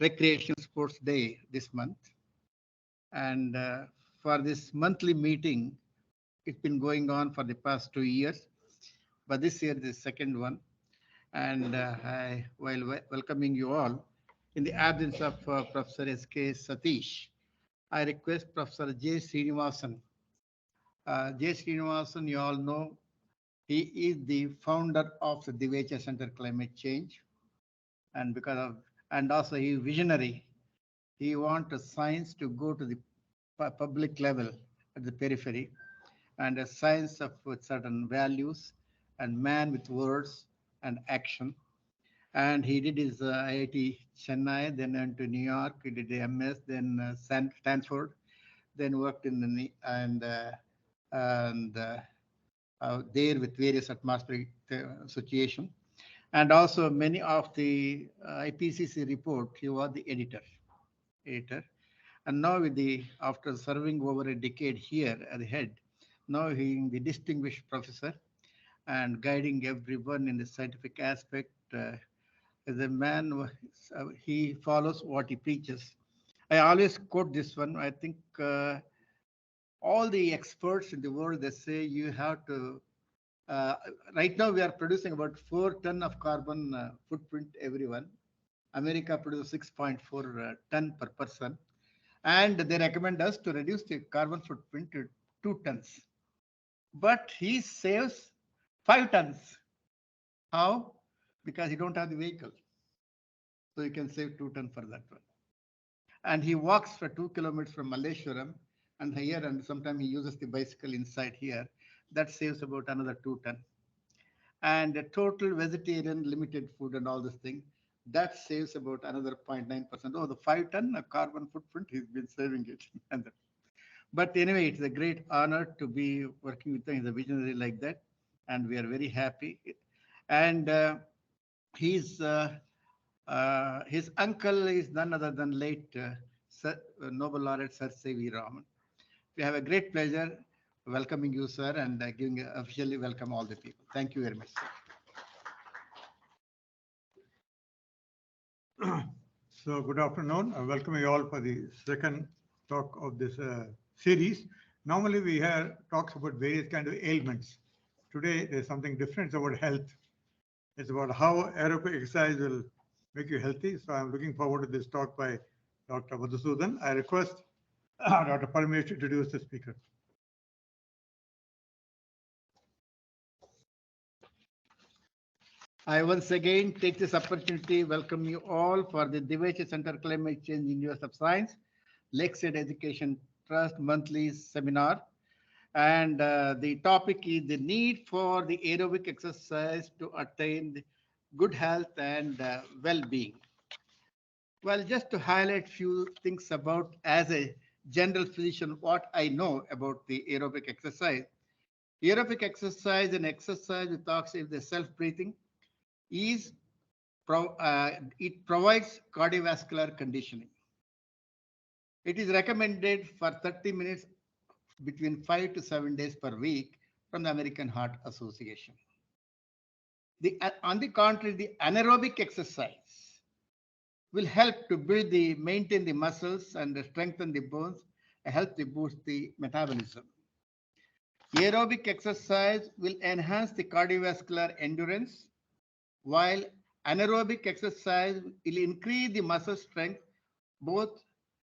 Recreation Sports Day this month. And for this monthly meeting, it's been going on for the past 2 years, but this year the second one. And while welcoming you all, in the absence of Professor S.K. Satish, I request Professor J. Srinivasan. J. Srinivasan, you all know, he is the founder of the Divecha Center Climate Change, and and also he is visionary. He wants science to go to the public level at the periphery, and a science of with certain values, and man with words and action. And he did his IIT Chennai, then went to New York. He did the MS, then Stanford, then worked in the there with various atmospheric situation, and also many of the IPCC report. He was the editor, and now with the after serving over a decade here at the head, now he is the distinguished professor and guiding everyone in the scientific aspect. As a man, he follows what he preaches. I always quote this one. I think all the experts in the world, they say you have to, right now we are producing about 4 tons of carbon footprint everyone. America produces 6.4 ton per person. And they recommend us to reduce the carbon footprint to 2 tons. But he saves 5 tons. How? Because he don't have the vehicle. So you can save 2 tons for that one. And he walks for 2 kilometers from Malleshwaram and here, and sometimes he uses the bicycle inside here. That saves about another 2 tons. And the total vegetarian limited food and all this thing, that saves about another 0.9%. Oh, the 5 ton of carbon footprint, he's been saving it. But anyway, it's a great honor to be working with him. He's a visionary like that, and we are very happy. And his uncle is none other than late Nobel laureate Sir C.V. Raman. We have a great pleasure welcoming you, sir, and giving officially welcome all the people. Thank you very much, sir. So good afternoon. I welcome you all for the second talk of this series. Normally we have talks about various kind of ailments. Today there's something different. It's about health. It's about how aerobic exercise will make you healthy. So I'm looking forward to this talk by Dr. Madhusudan. I request Dr. Parmesh to introduce the speaker. I once again take this opportunity to welcome you all for the Divecha Center Climate Change University of Science Lakeside Education Trust monthly seminar. And the topic is the need for the aerobic exercise to attain the good health and well-being. Well, just to highlight few things about, as a general physician, what I know about the aerobic exercise. Aerobic exercise and exercise with oxygen, the self-breathing, it provides cardiovascular conditioning. It is recommended for 30 minutes between 5 to 7 days per week from the American Heart Association. On the contrary, the anaerobic exercise will help to maintain the muscles and strengthen the bones, and help to boost the metabolism. Aerobic exercise will enhance the cardiovascular endurance, while anaerobic exercise will increase the muscle strength. Both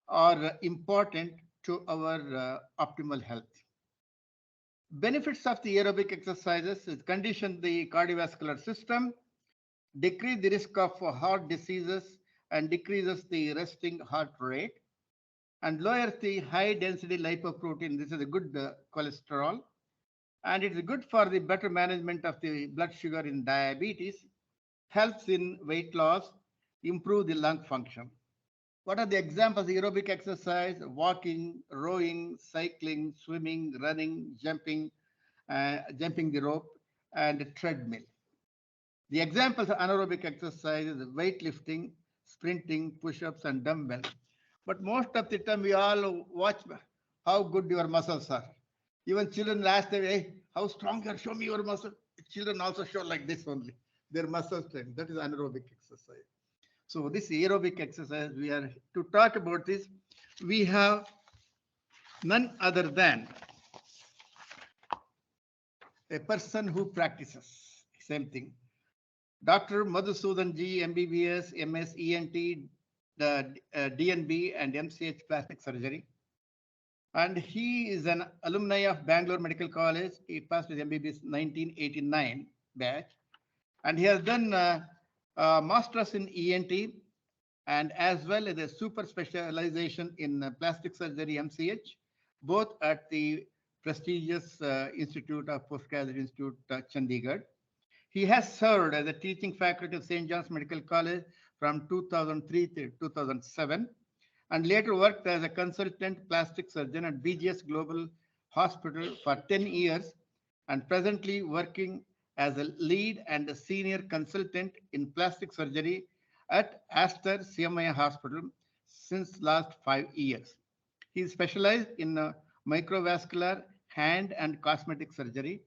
are important to our optimal health. Benefits of the aerobic exercises is condition the cardiovascular system, decrease the risk of heart diseases, and decreases the resting heart rate, and lowers the high density lipoprotein. This is a good cholesterol, and it's good for the better management of the blood sugar in diabetes, helps in weight loss, improve the lung function. What are the examples of aerobic exercise? Walking, rowing, cycling, swimming, running, jumping the rope, and treadmill. The examples of anaerobic exercise is weightlifting, sprinting, push-ups, and dumbbell. But most of the time we all watch how good your muscles are. Even children ask them, hey, how strong you are, show me your muscle. Children also show like this only, their muscle strength. That is anaerobic exercise. So this aerobic exercise, we are to talk about this. We have none other than a person who practices same thing. Dr. Madhusudan G, MBBS, MS, ENT, the DNB and MCH plastic surgery. And he is an alumni of Bangalore Medical College. He passed his MBBS 1989 batch. And he has done masters in ENT and as well as a super specialization in plastic surgery MCH, both at the prestigious Institute of Postgraduate Institute, Chandigarh. He has served as a teaching faculty of St. John's Medical College from 2003 to 2007 and later worked as a consultant plastic surgeon at BGS Global Hospital for 10 years and presently working as a lead and a senior consultant in plastic surgery at Aster CMI Hospital since last 5 years. He is specialized in microvascular hand and cosmetic surgery.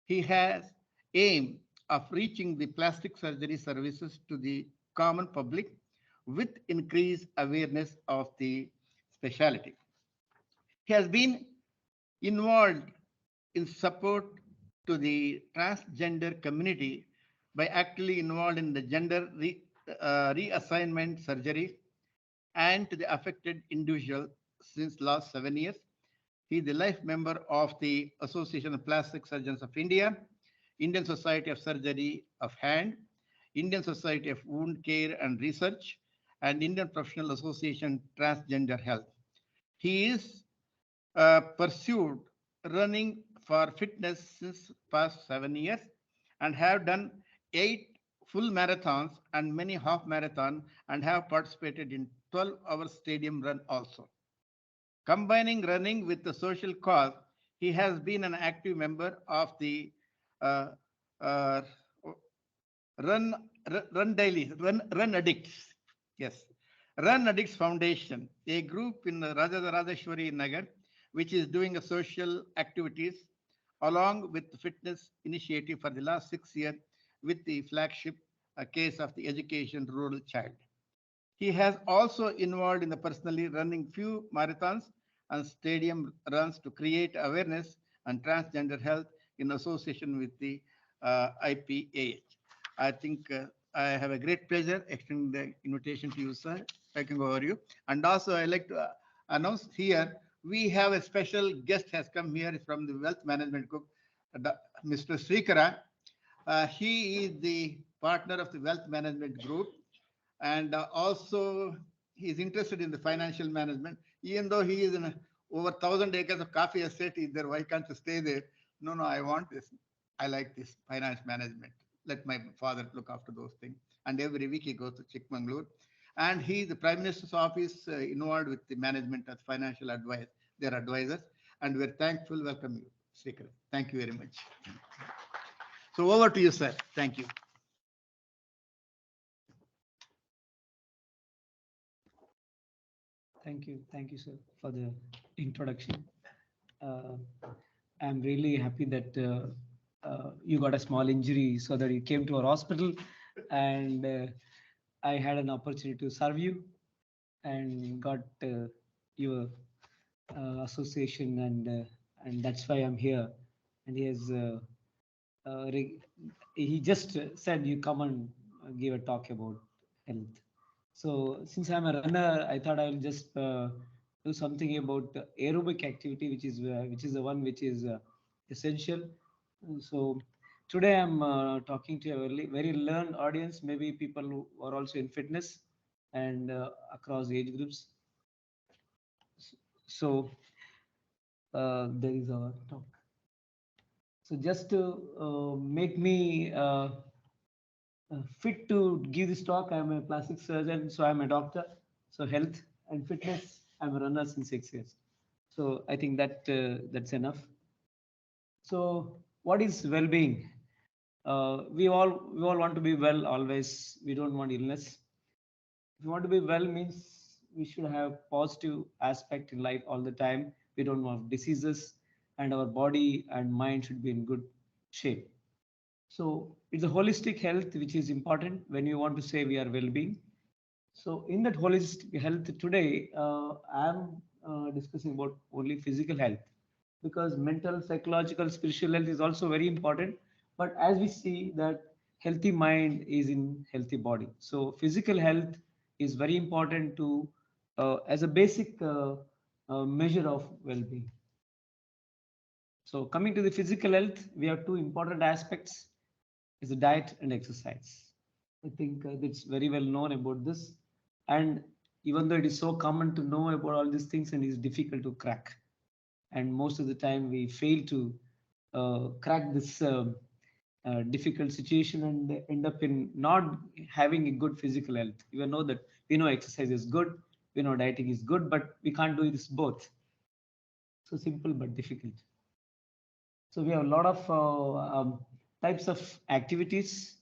He has aim of reaching the plastic surgery services to the common public with increased awareness of the specialty. He has been involved in support to the transgender community by actively involved in the gender reassignment surgery and to the affected individual since last 7 years. He is the life member of the Association of Plastic Surgeons of India, Indian Society of Surgery of Hand, Indian Society of Wound Care and Research, and Indian Professional Association Transgender Health. He is pursued running for fitness since past 7 years and have done 8 full marathons and many half marathon and have participated in 12-hour stadium run also. Combining running with the social cause, he has been an active member of the uh, uh, Run Run Addicts. Yes, Run Addicts Foundation, a group in Rajeshwari Nagar, which is doing a social activities along with the fitness initiative for the last 6 years with the flagship case of the education rural child. He has also involved in the personally running few marathons and stadium runs to create awareness on transgender health in association with the IPAH. I think I have a great pleasure extending the invitation to you, sir. I can go over you. And also I like to announce here, we have a special guest has come here from the Wealth Management Group, Mr. Srikara. He is the partner of the Wealth Management Group and also he is interested in the financial management. Even though he is in over 1,000 acres of coffee estate, is there? Why can't you stay there? No, I want this. I like this finance management. Let my father look after those things. And every week he goes to Chikmagalur. And he is the Prime Minister's office involved with the management of financial advice, their advisors. And we're thankful. Welcome you, Srikar. Thank you very much. So over to you, sir. Thank you. Thank you, sir, for the introduction. I'm really happy that you got a small injury so that you came to our hospital, and I had an opportunity to serve you and got your association, and that's why I'm here. And he just said you come and give a talk about health. So since I'm a runner, I thought I'll just do something about aerobic activity, which is the one which is essential. So today I'm talking to a very learned audience, maybe people who are also in fitness and across age groups. So there is our talk. So just to make me fit to give this talk, I'm a plastic surgeon, so I'm a doctor. So health and fitness, I'm a runner since 6 years. So I think that that's enough. So what is well-being? We all want to be well always. We don't want illness. If you want to be well means we should have positive aspect in life all the time. We don't want diseases, and our body and mind should be in good shape. So it's a holistic health which is important when you want to say we are well-being. So in that holistic health today, I'm discussing about only physical health, because mental, psychological, spiritual health is also very important. But as we see that healthy mind is in healthy body. So physical health is very important to as a basic measure of well-being. So coming to the physical health, we have two important aspects: is the diet and exercise. I think it's very well known about this, and even though it is so common to know about all these things, and it is difficult to crack, and most of the time we fail to crack this difficult situation and end up in not having a good physical health. You know that we know exercise is good, we know dieting is good, but we can't do this both. So simple but difficult. So we have a lot of types of activities,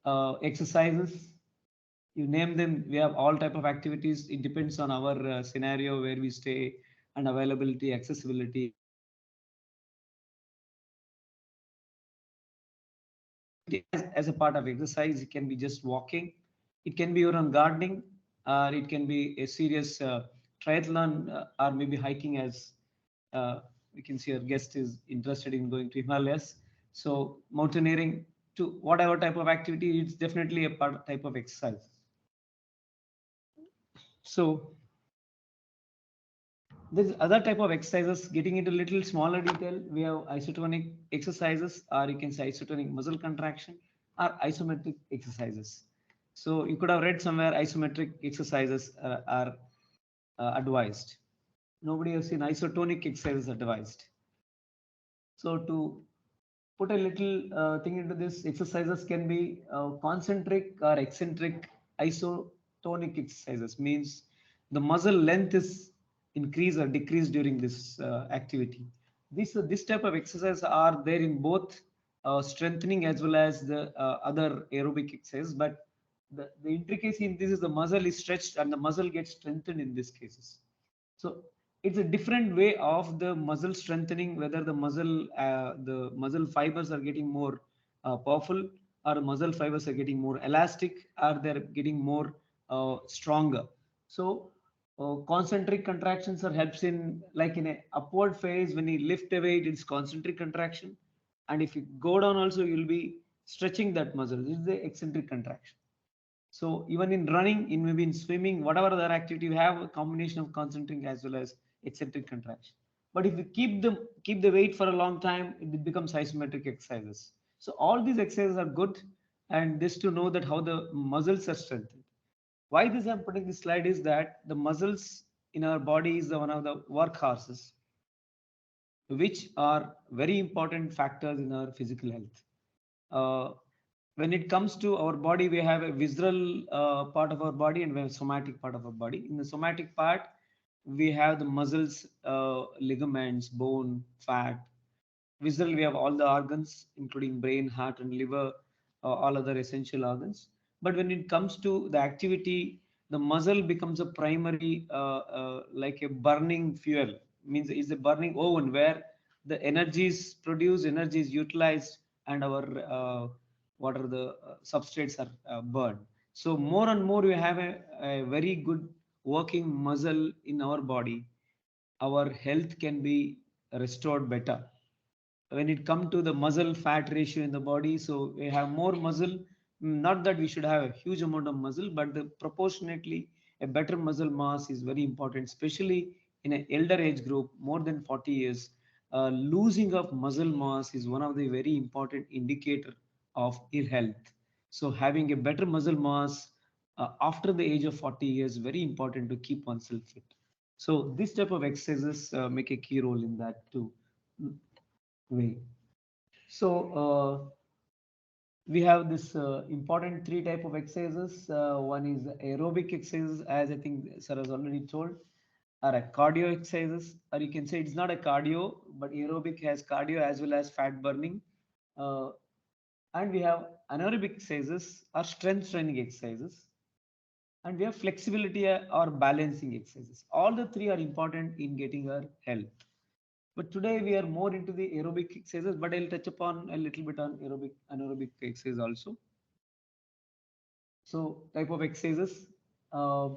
exercises. You name them. We have all type of activities. It depends on our scenario, where we stay, and availability, accessibility. As a part of exercise, it can be just walking, it can be your own gardening, or it can be a serious triathlon, or maybe hiking, as we can see our guest is interested in going to Himalayas. So mountaineering, to whatever type of activity, it's definitely a part type of exercise. So there's other type of exercises. Getting into little smaller detail, we have isotonic exercises, or you can say isotonic muscle contraction, or isometric exercises. So you could have read somewhere isometric exercises are advised. Nobody has seen isotonic exercises advised. So to put a little thing into this, exercises can be concentric or eccentric isotonic exercises. Means the muscle length is increased or decreased during this activity. This type of exercise are there in both strengthening as well as the other aerobic exercise. But the intricacy in this is the muscle is stretched and the muscle gets strengthened in these cases. So it's a different way of the muscle strengthening, whether the muscle fibers are getting more powerful, or muscle fibers are getting more elastic, or they're getting more stronger. So concentric contractions are helps in, like in a upward phase, when you lift a weight, it's concentric contraction, and if you go down also, you'll be stretching that muscle. This is the eccentric contraction. So even in running, in maybe in swimming, whatever other activity, you have a combination of concentric as well as eccentric contraction. But if you keep the weight for a long time, it becomes isometric exercises. So all these exercises are good, and this to know that how the muscles are strengthened. Why this I'm putting this slide is that the muscles in our body is one of the workhorses, which are very important factors in our physical health. When it comes to our body, we have a visceral part of our body, and we have a somatic part of our body. In the somatic part, we have the muscles, ligaments, bone, fat. Visceral, we have all the organs, including brain, heart, and liver, all other essential organs. But when it comes to the activity, the muscle becomes a primary, like a burning fuel. Means it's a burning oven where the energy is produced, energy is utilized, and our what are the substrates are burned. So more and more we have a very good working muscle in our body, our health can be restored better. When it comes to the muscle fat ratio in the body, so we have more muscle, not that we should have a huge amount of muscle, but the proportionately a better muscle mass is very important, especially in an elder age group, more than 40 years. Losing of muscle mass is one of the very important indicator of ill health. So having a better muscle mass after the age of 40 years, very important to keep oneself fit. So this type of exercises make a key role in that too way. So we have this important three type of exercises. One is aerobic exercises, as I think sir has already told, or a cardio exercises, or you can say it's not a cardio, but aerobic has cardio as well as fat burning. Uh, and we have anaerobic exercises or strength training exercises, and we have flexibility or balancing exercises. All the three are important in getting our health. But today we are more into the aerobic exercises, but I'll touch upon a little bit on anaerobic exercise also. So type of exercises. uh,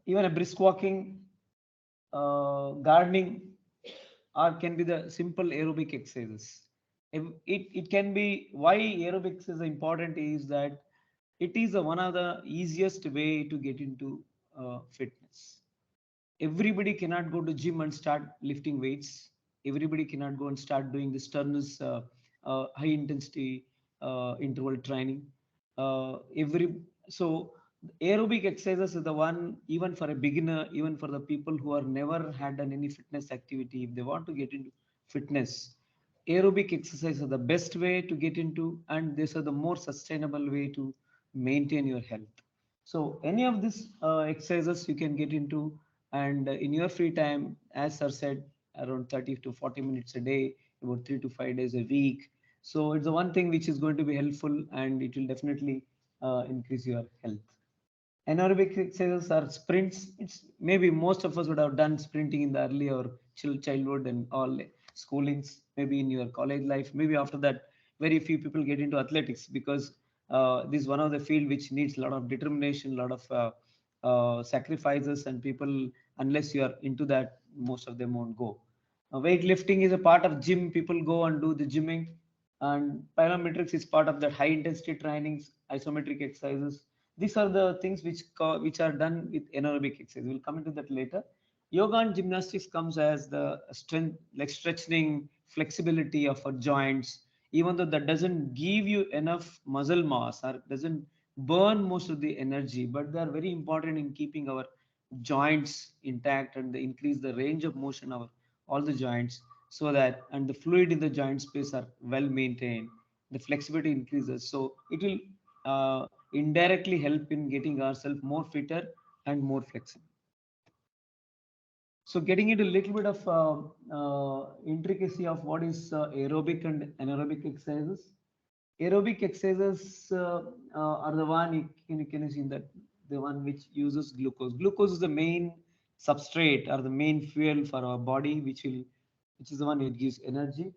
even a brisk walking, gardening, or can be the simple aerobic exercises. It can be why aerobics is important is that it is one of the easiest way to get into fitness. Everybody cannot go to gym and start lifting weights. Everybody cannot go and start doing this strenuous high intensity interval training. Every so aerobic exercises is the one even for a beginner, even for the people who are never had done any fitness activity. If they want to get into fitness, aerobic exercise are the best way to get into, and these are the more sustainable way to maintain your health. So any of these exercises you can get into, and in your free time, as sir said, around 30 to 40 minutes a day, about 3 to 5 days a week. So it's the one thing which is going to be helpful, and it will definitely increase your health. Anaerobic exercises are sprints. It's maybe most of us would have done sprinting in the early or childhood and all schoolings, maybe in your college life. Maybe after that, very few people get into athletics because this is one of the field which needs a lot of determination, a lot of sacrifices, and people, unless you are into that, most of them won't go. Weightlifting is a part of gym. People go and do the gymming, and plyometrics is part of that high intensity trainings, isometric exercises. These are the things which are done with anaerobic exercise. We'll come into that later. Yoga and gymnastics comes as the strength, like stretching, flexibility of our joints. Even though that doesn't give you enough muscle mass or doesn't burn most of the energy, but they are very important in keeping our joints intact, and they increase the range of motion of all the joints, so that and the fluid in the joint space are well maintained. The flexibility increases, so it will indirectly help in getting ourselves more fitter and more flexible. So getting into a little bit of intricacy of what is aerobic and anaerobic exercises. Aerobic exercises are the one can you see that the one which uses glucose. Glucose is the main substrate or the main fuel for our body, which is the one it gives energy,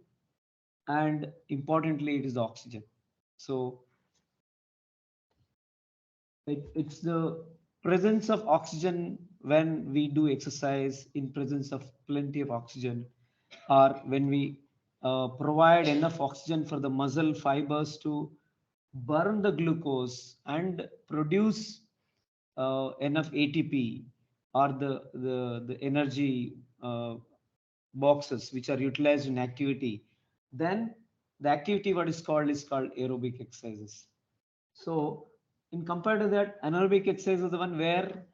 and importantly, it is oxygen. So it's the presence of oxygen when we do exercise, in presence of plenty of oxygen, or when we provide enough oxygen for the muscle fibers to burn the glucose and produce enough ATP, or the energy boxes which are utilized in activity, then the activity what is called aerobic exercises. So in compared to that, anaerobic exercise is the one where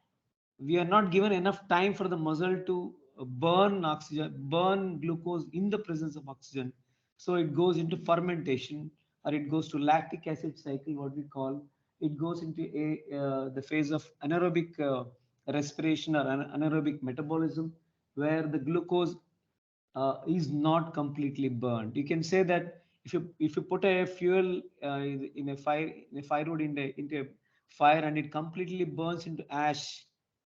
we are not given enough time for the muscle to burn oxygen, burn glucose in the presence of oxygen. So it goes into fermentation, or it goes to lactic acid cycle, what we call. It goes into the phase of anaerobic respiration or anaerobic metabolism, where the glucose is not completely burned. You can say that if you put a fuel in a fire, in a firewood, into a fire, and it completely burns into ash,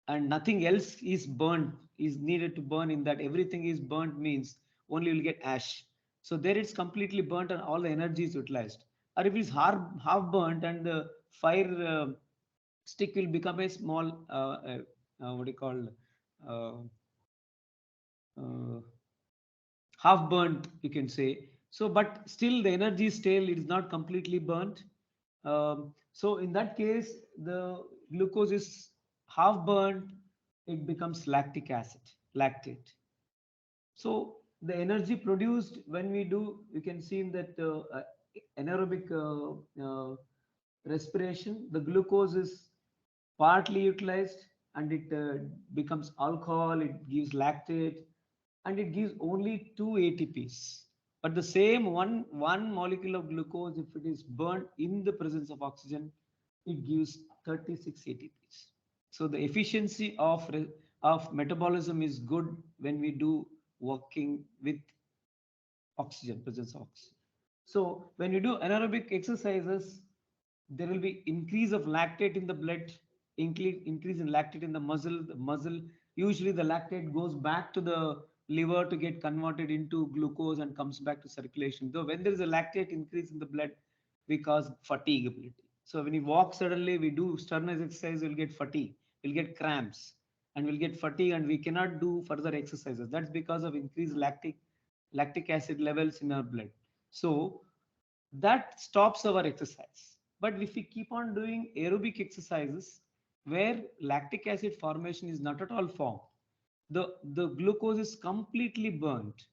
and nothing else is burnt, is needed to burn in that, everything is burnt, means only you'll get ash. So there it's completely burnt and all the energy is utilized. Or if it's half burnt, and the fire stick will become a small what do you call, uh, uh, half burnt, you can say. So but still the energy is still, it is not completely burnt. So in that case, the glucose is half burnt, it becomes lactic acid, lactate. So the energy produced when we do, you can see in that anaerobic respiration, the glucose is partly utilized, and it becomes alcohol, it gives lactate, and it gives only 2 ATPs. But the same one molecule of glucose, if it is burnt in the presence of oxygen, it gives 36 ATPs. So the efficiency of metabolism is good when we do working with oxygen, presence of oxygen. So when you do anaerobic exercises, there will be increase of lactate in the blood, increase in lactate in the muscle. The muscle, usually the lactate goes back to the liver to get converted into glucose and comes back to circulation. Though when there is a lactate increase in the blood, we cause fatigue ability. So when you walk suddenly, we do sterness exercise, we'll get fatigue, we'll get cramps, and we'll get fatigue, and we cannot do further exercises. That's because of increased lactic acid levels in our blood. So that stops our exercise. But if we keep on doing aerobic exercises where lactic acid formation is not at all formed, the glucose is completely burnt.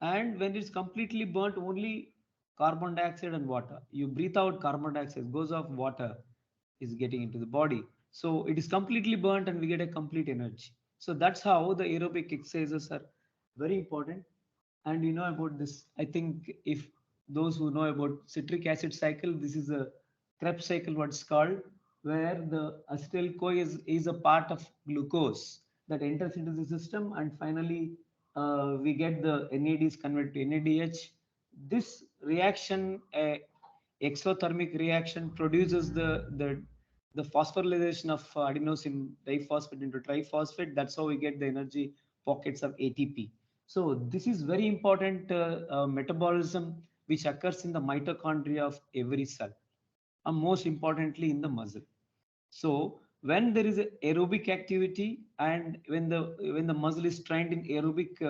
And when it's completely burnt, only carbon dioxide and water. You breathe out carbon dioxide, goes off, water is getting into the body. So it is completely burnt and we get a complete energy. So that's how the aerobic exercises are very important. And you know about this, I think if those who know about citric acid cycle, this is a Krebs cycle, what's called, where the acetyl-CoA is a part of glucose that enters into the system, and finally we get the NADs converted to NADH. This reaction, exothermic reaction, produces the phosphorylation of adenosine diphosphate into triphosphate. That's how we get the energy pockets of ATP. So this is very important metabolism which occurs in the mitochondria of every cell, and most importantly in the muscle. So when there is a aerobic activity, and when the muscle is trained in aerobic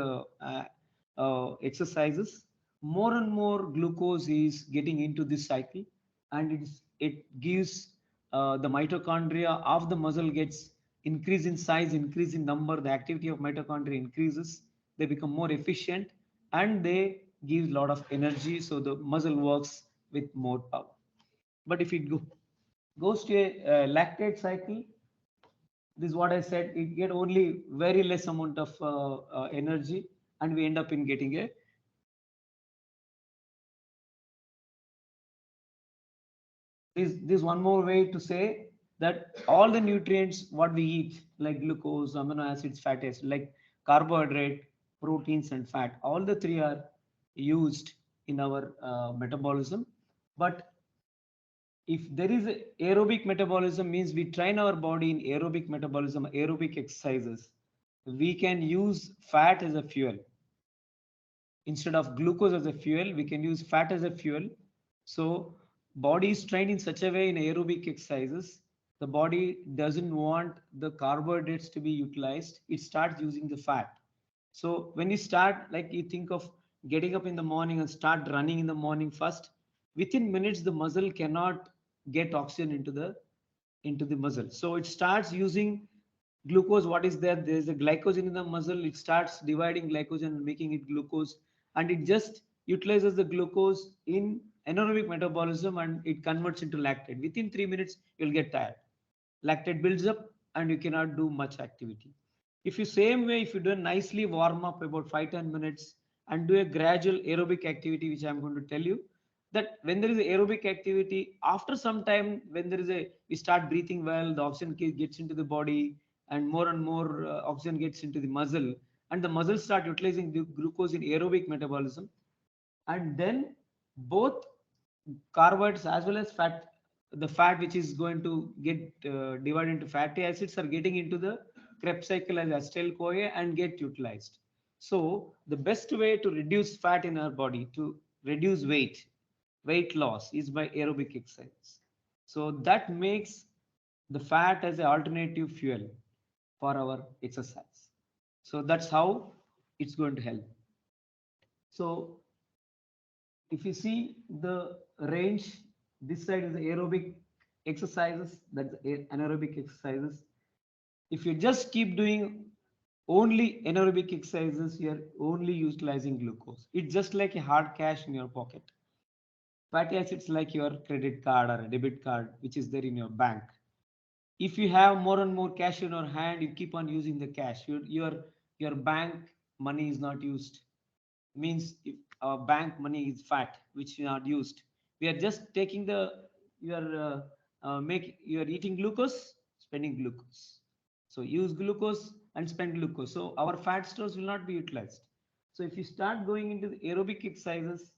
exercises, more and more glucose is getting into this cycle, and it gives the mitochondria of the muscle gets increase in size, increase in number. The activity of mitochondria increases. They become more efficient, and they give a lot of energy. So the muscle works with more power. But if it goes to a lactate cycle, this is what I said, it get only very less amount of energy, and we end up in getting a this one more way to say that all the nutrients what we eat, like glucose, amino acids, fat acids, like carbohydrate, proteins, and fat, all the three are used in our metabolism. But if there is a aerobic metabolism, means we train our body in aerobic metabolism, aerobic exercises, we can use fat as a fuel. Instead of glucose as a fuel, we can use fat as a fuel. So body is trained in such a way in aerobic exercises, the body doesn't want the carbohydrates to be utilized, it starts using the fat. So when you start, like you think of getting up in the morning and start running in the morning first, within minutes the muscle cannot get oxygen into the muscle. So it starts using glucose. What is there? There is a glycogen in the muscle. It starts dividing glycogen and making it glucose, and it just utilizes the glucose in anaerobic metabolism, and it converts into lactate. Within 3 minutes, you'll get tired. Lactate builds up, and you cannot do much activity. If you same way, if you do a nicely warm up about 5-10 minutes and do a gradual aerobic activity, which I'm going to tell you, that when there is aerobic activity, after some time, when there is we start breathing well, the oxygen gets into the body, and more oxygen gets into the muscle, and the muscle start utilizing the glucose in aerobic metabolism, and then both carbohydrates as well as fat, the fat which is going to get divided into fatty acids, are getting into the Krebs cycle as acetyl-CoA and get utilized. So the best way to reduce fat in our body, to reduce weight loss, is by aerobic exercise. So that makes the fat as an alternative fuel for our exercise. So that's how it's going to help. So if you see the range, this side is the aerobic exercises, that's anaerobic exercises. If you just keep doing only anaerobic exercises, you're only utilizing glucose. It's just like a hard cash in your pocket. Fatty acids like your credit card or a debit card, which is there in your bank. If you have more and more cash in your hand, you keep on using the cash. Your bank money is not used. Means if our bank money is fat, which is not used, we are just taking the you are eating glucose, spending glucose. So use glucose and spend glucose. So our fat stores will not be utilized. So if you start going into the aerobic exercises,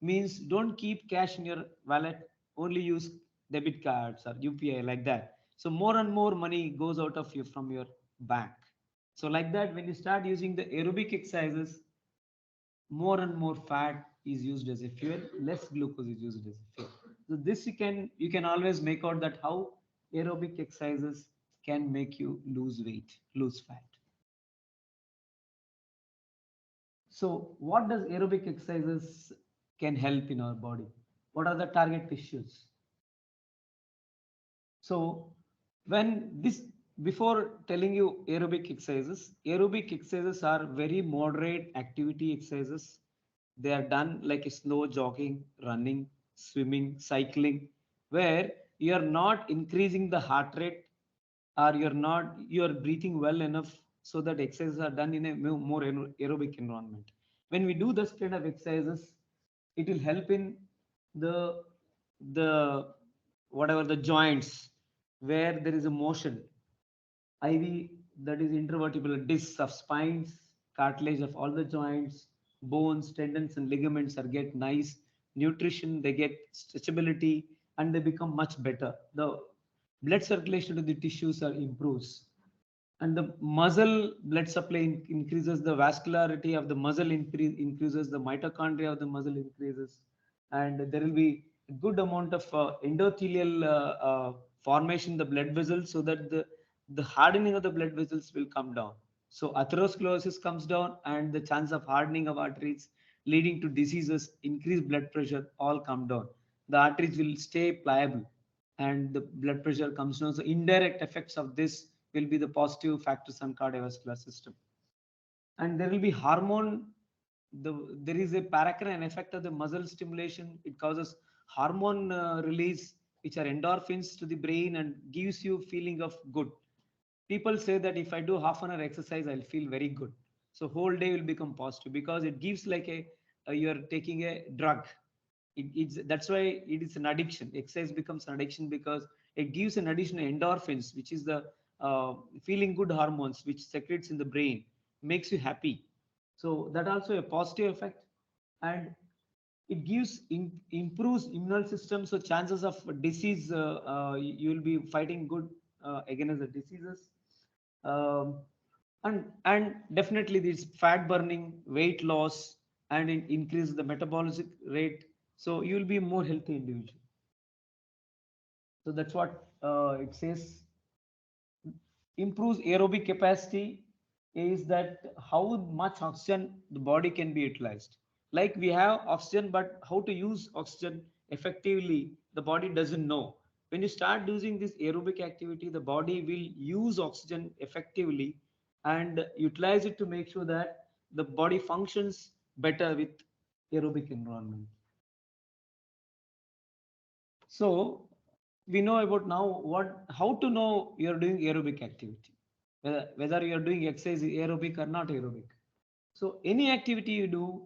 means don't keep cash in your wallet, only use debit cards or UPI, like that. So more and more money goes out of you from your bank. So like that, when you start using the aerobic exercises, more and more fat is used as a fuel, less glucose is used as a fuel. So this you can always make out that how aerobic exercises can make you lose weight, lose fat. So what does aerobic exercises can help in our body? What are the target tissues? So when this, before telling you aerobic exercises are very moderate activity exercises. They are done like a slow jogging, running, swimming, cycling, where you are not increasing the heart rate, or you are breathing well enough so that exercises are done in a more aerobic environment. When we do this kind of exercises, it will help in the the whatever the joints where there is a motion. IV, that is intervertebral discs of spines, cartilage of all the joints, bones, tendons, and ligaments are get nice nutrition, they get stretchability, and they become much better. The blood circulation to the tissues are improves, and the muscle blood supply increases, the vascularity of the muscle increases, the mitochondria of the muscle increases, and there will be a good amount of endothelial formation in the blood vessels, so that the hardening of the blood vessels will come down. So atherosclerosis comes down, and the chance of hardening of arteries leading to diseases, increased blood pressure, all come down. The arteries will stay pliable, and the blood pressure comes down. So indirect effects of this will be the positive factors on cardiovascular system. And there will be hormone. There is a paracrine effect of the muscle stimulation. It causes hormone release, which are endorphins to the brain and gives you feeling of good. People say that if I do half an hour exercise, I'll feel very good. So whole day will become positive because it gives like you're taking a drug. That's why it is an addiction. Exercise becomes an addiction because it gives an additional endorphins, which is the feeling good hormones which secretes in the brain, makes you happy. So that also a positive effect, and it improves immune system. So chances of disease, you will be fighting good against the diseases. Um, and definitely this fat burning, weight loss, and it increases the metabolic rate. So you will be a more healthy individual. So that's what it says. Improves aerobic capacity is that how much oxygen the body can be utilized. Like we have oxygen, but how to use oxygen effectively, the body doesn't know. When you start using this aerobic activity, the body will use oxygen effectively and utilize it to make sure that the body functions better with aerobic environment. So we know about now how to know you're doing aerobic activity, whether you're doing exercise aerobic or not aerobic. So any activity you do,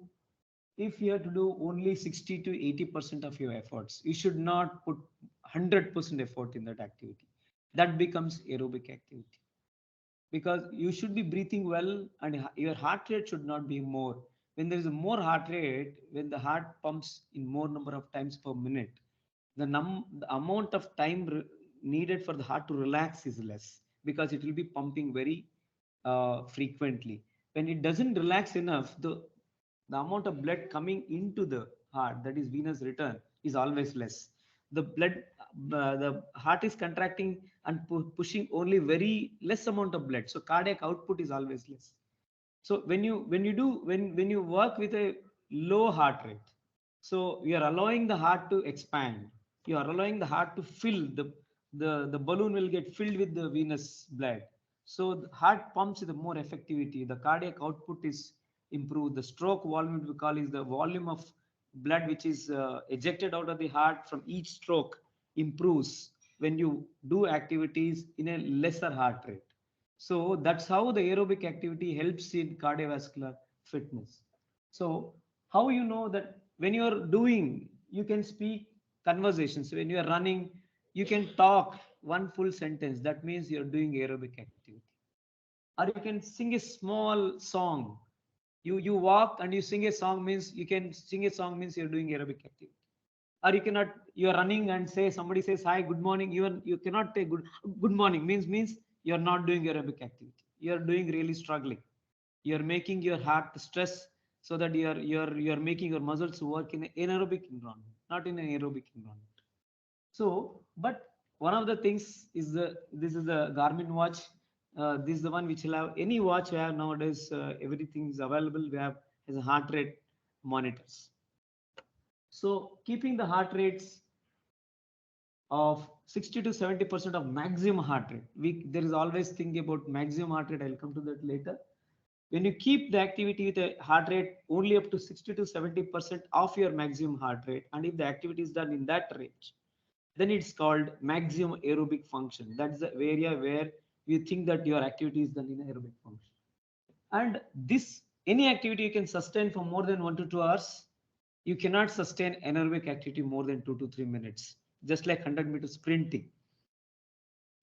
if you have to do only 60 to 80% of your efforts, you should not put 100% effort in that activity. That becomes aerobic activity, because you should be breathing well, and your heart rate should not be more. When there is a more heart rate, when the heart pumps in more number of times per minute, the amount of time needed for the heart to relax is less, because it will be pumping very frequently. When it doesn't relax enough, the amount of blood coming into the heart, that is venous return, is always less. The heart is contracting and pushing only very less amount of blood, so cardiac output is always less. So when you work with a low heart rate, so you are allowing the heart to expand, you are allowing the heart to fill the balloon will get filled with the venous blood. So the heart pumps with more effectivity, the cardiac output is improved, the stroke volume we call is the volume of blood which is ejected out of the heart from each stroke improves when you do activities in a lesser heart rate. So that's how the aerobic activity helps in cardiovascular fitness. So how you know that when you're doing, you can speak conversations. When you're running, you can talk one full sentence. That means you're doing aerobic activity. Or you can sing a small song. You walk and you sing a song, means you can sing a song means you're doing aerobic activity. Or you cannot, you're running and say somebody says hi, good morning, you cannot take good morning means you're not doing aerobic activity, you're doing really struggling, you're making your heart stress, so that you're making your muscles work in an anaerobic environment, not in an aerobic environment. So, but one of the things is this is the Garmin watch. This is the one which will have any watch we have nowadays. Everything is available. We have as a heart rate monitors. So keeping the heart rates of 60 to 70% of maximum heart rate. There is always thinking about maximum heart rate. I'll come to that later. When you keep the activity with a heart rate only up to 60 to 70% of your maximum heart rate, and if the activity is done in that range, then it's called maximum aerobic function. That's the area where you think that your activity is done in aerobic function. And this, any activity you can sustain for more than 1 to 2 hours. You cannot sustain anaerobic activity more than 2 to 3 minutes. Just like 100 meters sprinting.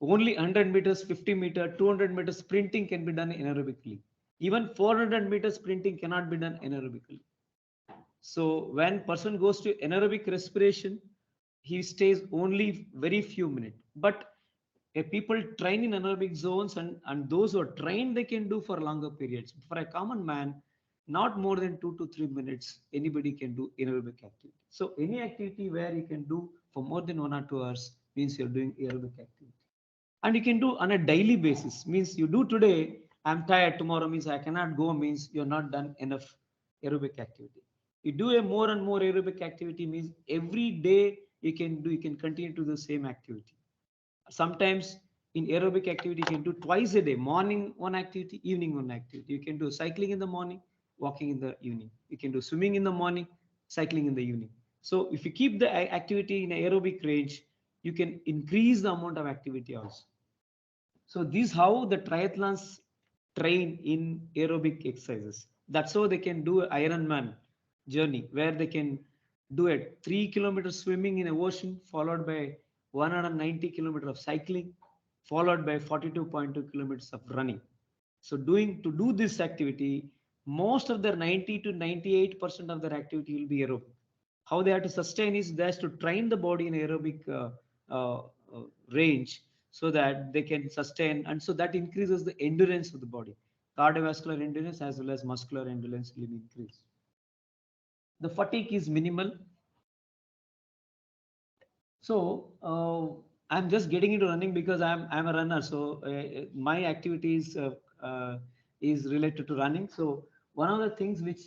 Only 100 meters, 50 meter, 200 meters sprinting can be done anaerobically. Even 400 meters sprinting cannot be done anaerobically. So when person goes to anaerobic respiration, he stays only very few minutes. But people train in anaerobic zones, and those who are trained, they can do for longer periods. For a common man, not more than 2 to 3 minutes, anybody can do anaerobic activity. So any activity where you can do for more than 1 or 2 hours means you're doing aerobic activity. And you can do on a daily basis, means you do today, I'm tired, tomorrow means I cannot go, means you're not done enough aerobic activity. You do a more and more aerobic activity means every day you can continue to do the same activity. Sometimes in aerobic activity you can do twice a day, morning one activity, evening one activity. You can do cycling in the morning, walking in the evening. You can do swimming in the morning, cycling in the evening. So if you keep the activity in aerobic range, you can increase the amount of activity also. So this is how the triathlons train in aerobic exercises. That's how they can do an Ironman journey, where they can do a 3 kilometer swimming in a ocean, followed by 190 kilometers of cycling, followed by 42.2 kilometers of running. So to do this activity, most of their 90 to 98% of their activity will be aerobic. How they have to sustain is they have to train the body in aerobic range, so that they can sustain, and so that increases the endurance of the body. Cardiovascular endurance as well as muscular endurance will increase. The fatigue is minimal. So I'm just getting into running because I'm a runner. So my activities is related to running. So one of the things which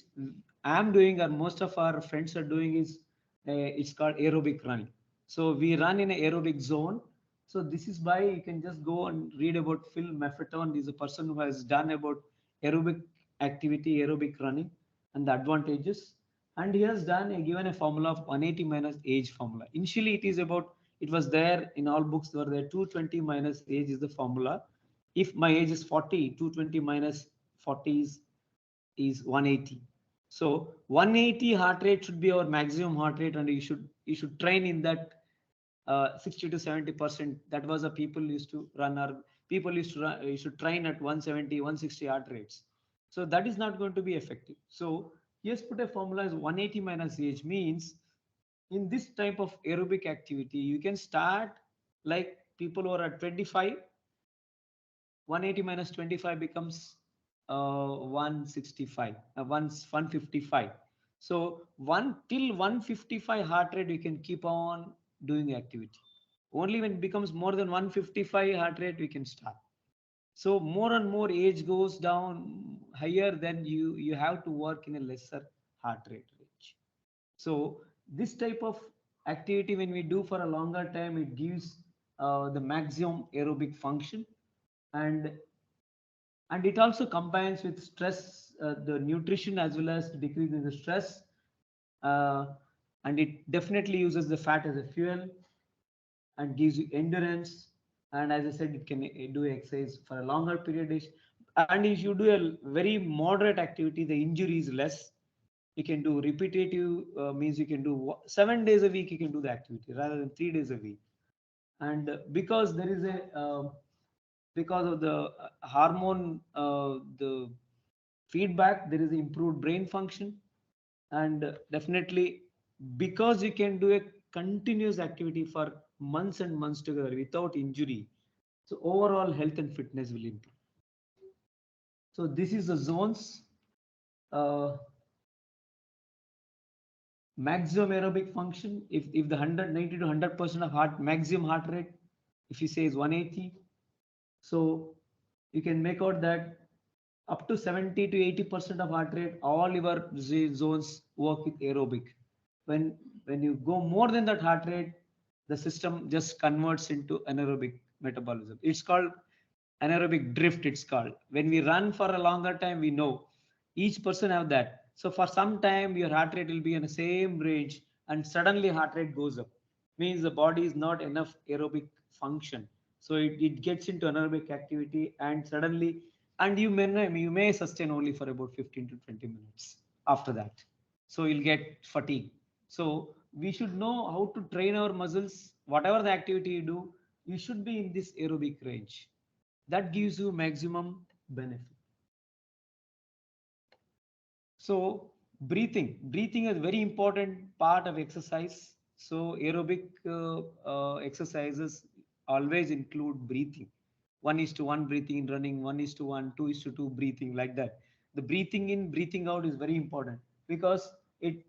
I'm doing, or most of our friends are doing, is it's called aerobic running. So we run in an aerobic zone. So this is why you can just go and read about Phil Maffetone. He's a person who has done about aerobic activity, aerobic running, and the advantages. And he has given a formula of 180 minus age formula. Initially it was there in all books, were there 220 minus age is the formula. If my age is 40, 220 minus 40 is 180. So 180 heart rate should be our maximum heart rate, and you should train in that 60 to 70%. That was a people used to run, or people used to run, you should train at 170, 160 heart rates. So that is not going to be effective. So here's put a formula is 180 minus age, means in this type of aerobic activity, you can start like people who are at 25, 180 minus 25 becomes 165, 155. So till 155 heart rate, you can keep on doing activity. Only when it becomes more than 155 heart rate, we can stop. So more and more age goes down higher, then you have to work in a lesser heart rate range. So this type of activity, when we do for a longer time, it gives the maximum aerobic function, and it also combines with stress, the nutrition, as well as decreasing the stress, uh, and it definitely uses the fat as a fuel and gives you endurance. And as I said, it can do exercise for a longer period. And if you do a very moderate activity, the injury is less. You can do repetitive, means you can do 7 days a week, you can do the activity rather than 3 days a week. And because there is because of the hormone, the feedback, there is improved brain function. And definitely, because you can do a continuous activity for months and months together without injury, so overall health and fitness will improve. So this is the zones. maximum aerobic function, if the 190 to 100% of maximum heart rate, if you say is 180, so you can make out that up to 70 to 80% of heart rate, all your zones work with aerobic. When you go more than that heart rate, the system just converts into anaerobic metabolism. It's called anaerobic drift. It's called when we run for a longer time. We know each person have that. So for some time, your heart rate will be in the same range, and suddenly heart rate goes up. Means the body is not enough aerobic function, so it gets into anaerobic activity, and suddenly, and you may sustain only for about 15 to 20 minutes after that. So you'll get fatigue. So we should know how to train our muscles. Whatever the activity you do, you should be in this aerobic range. That gives you maximum benefit. So breathing is a very important part of exercise. So aerobic exercises always include breathing. 1:1 breathing in running, 1:1, 2:2 breathing, like that. The breathing in, breathing out is very important because it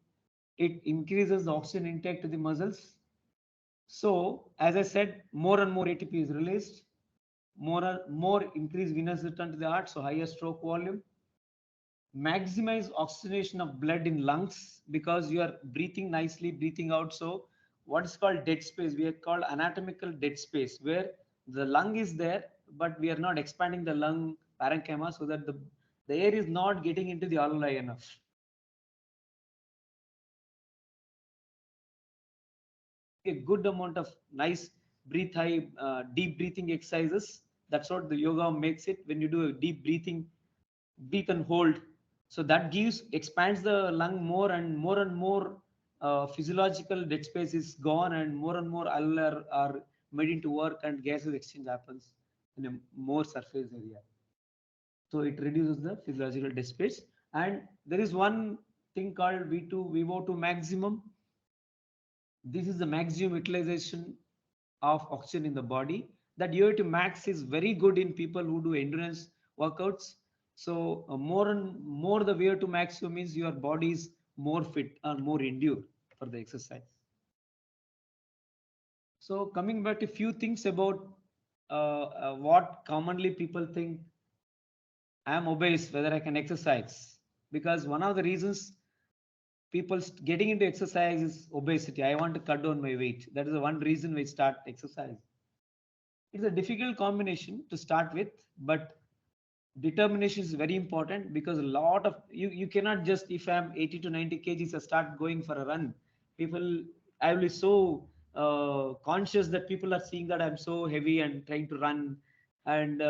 it increases the oxygen intake to the muscles. So as I said, more and more ATP is released, more increased venous return to the heart, so higher stroke volume. Maximize oxygenation of blood in lungs because you are breathing nicely, breathing out. So what is called dead space, we are called anatomical dead space, where the lung is there, but we are not expanding the lung parenchyma so that the air is not getting into the alveoli enough. A good amount of nice breathe high, deep breathing exercises. That's what the yoga makes it. When you do a deep breathing, breathe and hold, so that gives expands the lung more, and more physiological dead space is gone, and more alveolar are made into work, and gases exchange happens in a more surface area. So it reduces the physiological dead space. And there is one thing called VO2 maximum. This is the maximum utilization of oxygen in the body. That VO2 max is very good in people who do endurance workouts. So more and more the VO2 maximum means your body is more fit or more endure for the exercise. So coming back to a few things about what commonly people think, I am obese, whether I can exercise. Because one of the reasons people getting into exercise is obesity. I want to cut down my weight. That is the one reason we start exercise. It's a difficult combination to start with, but determination is very important because a lot of you cannot just, if I'm 80 to 90 kgs, I start going for a run. People, I will be so conscious that people are seeing that I'm so heavy and trying to run, and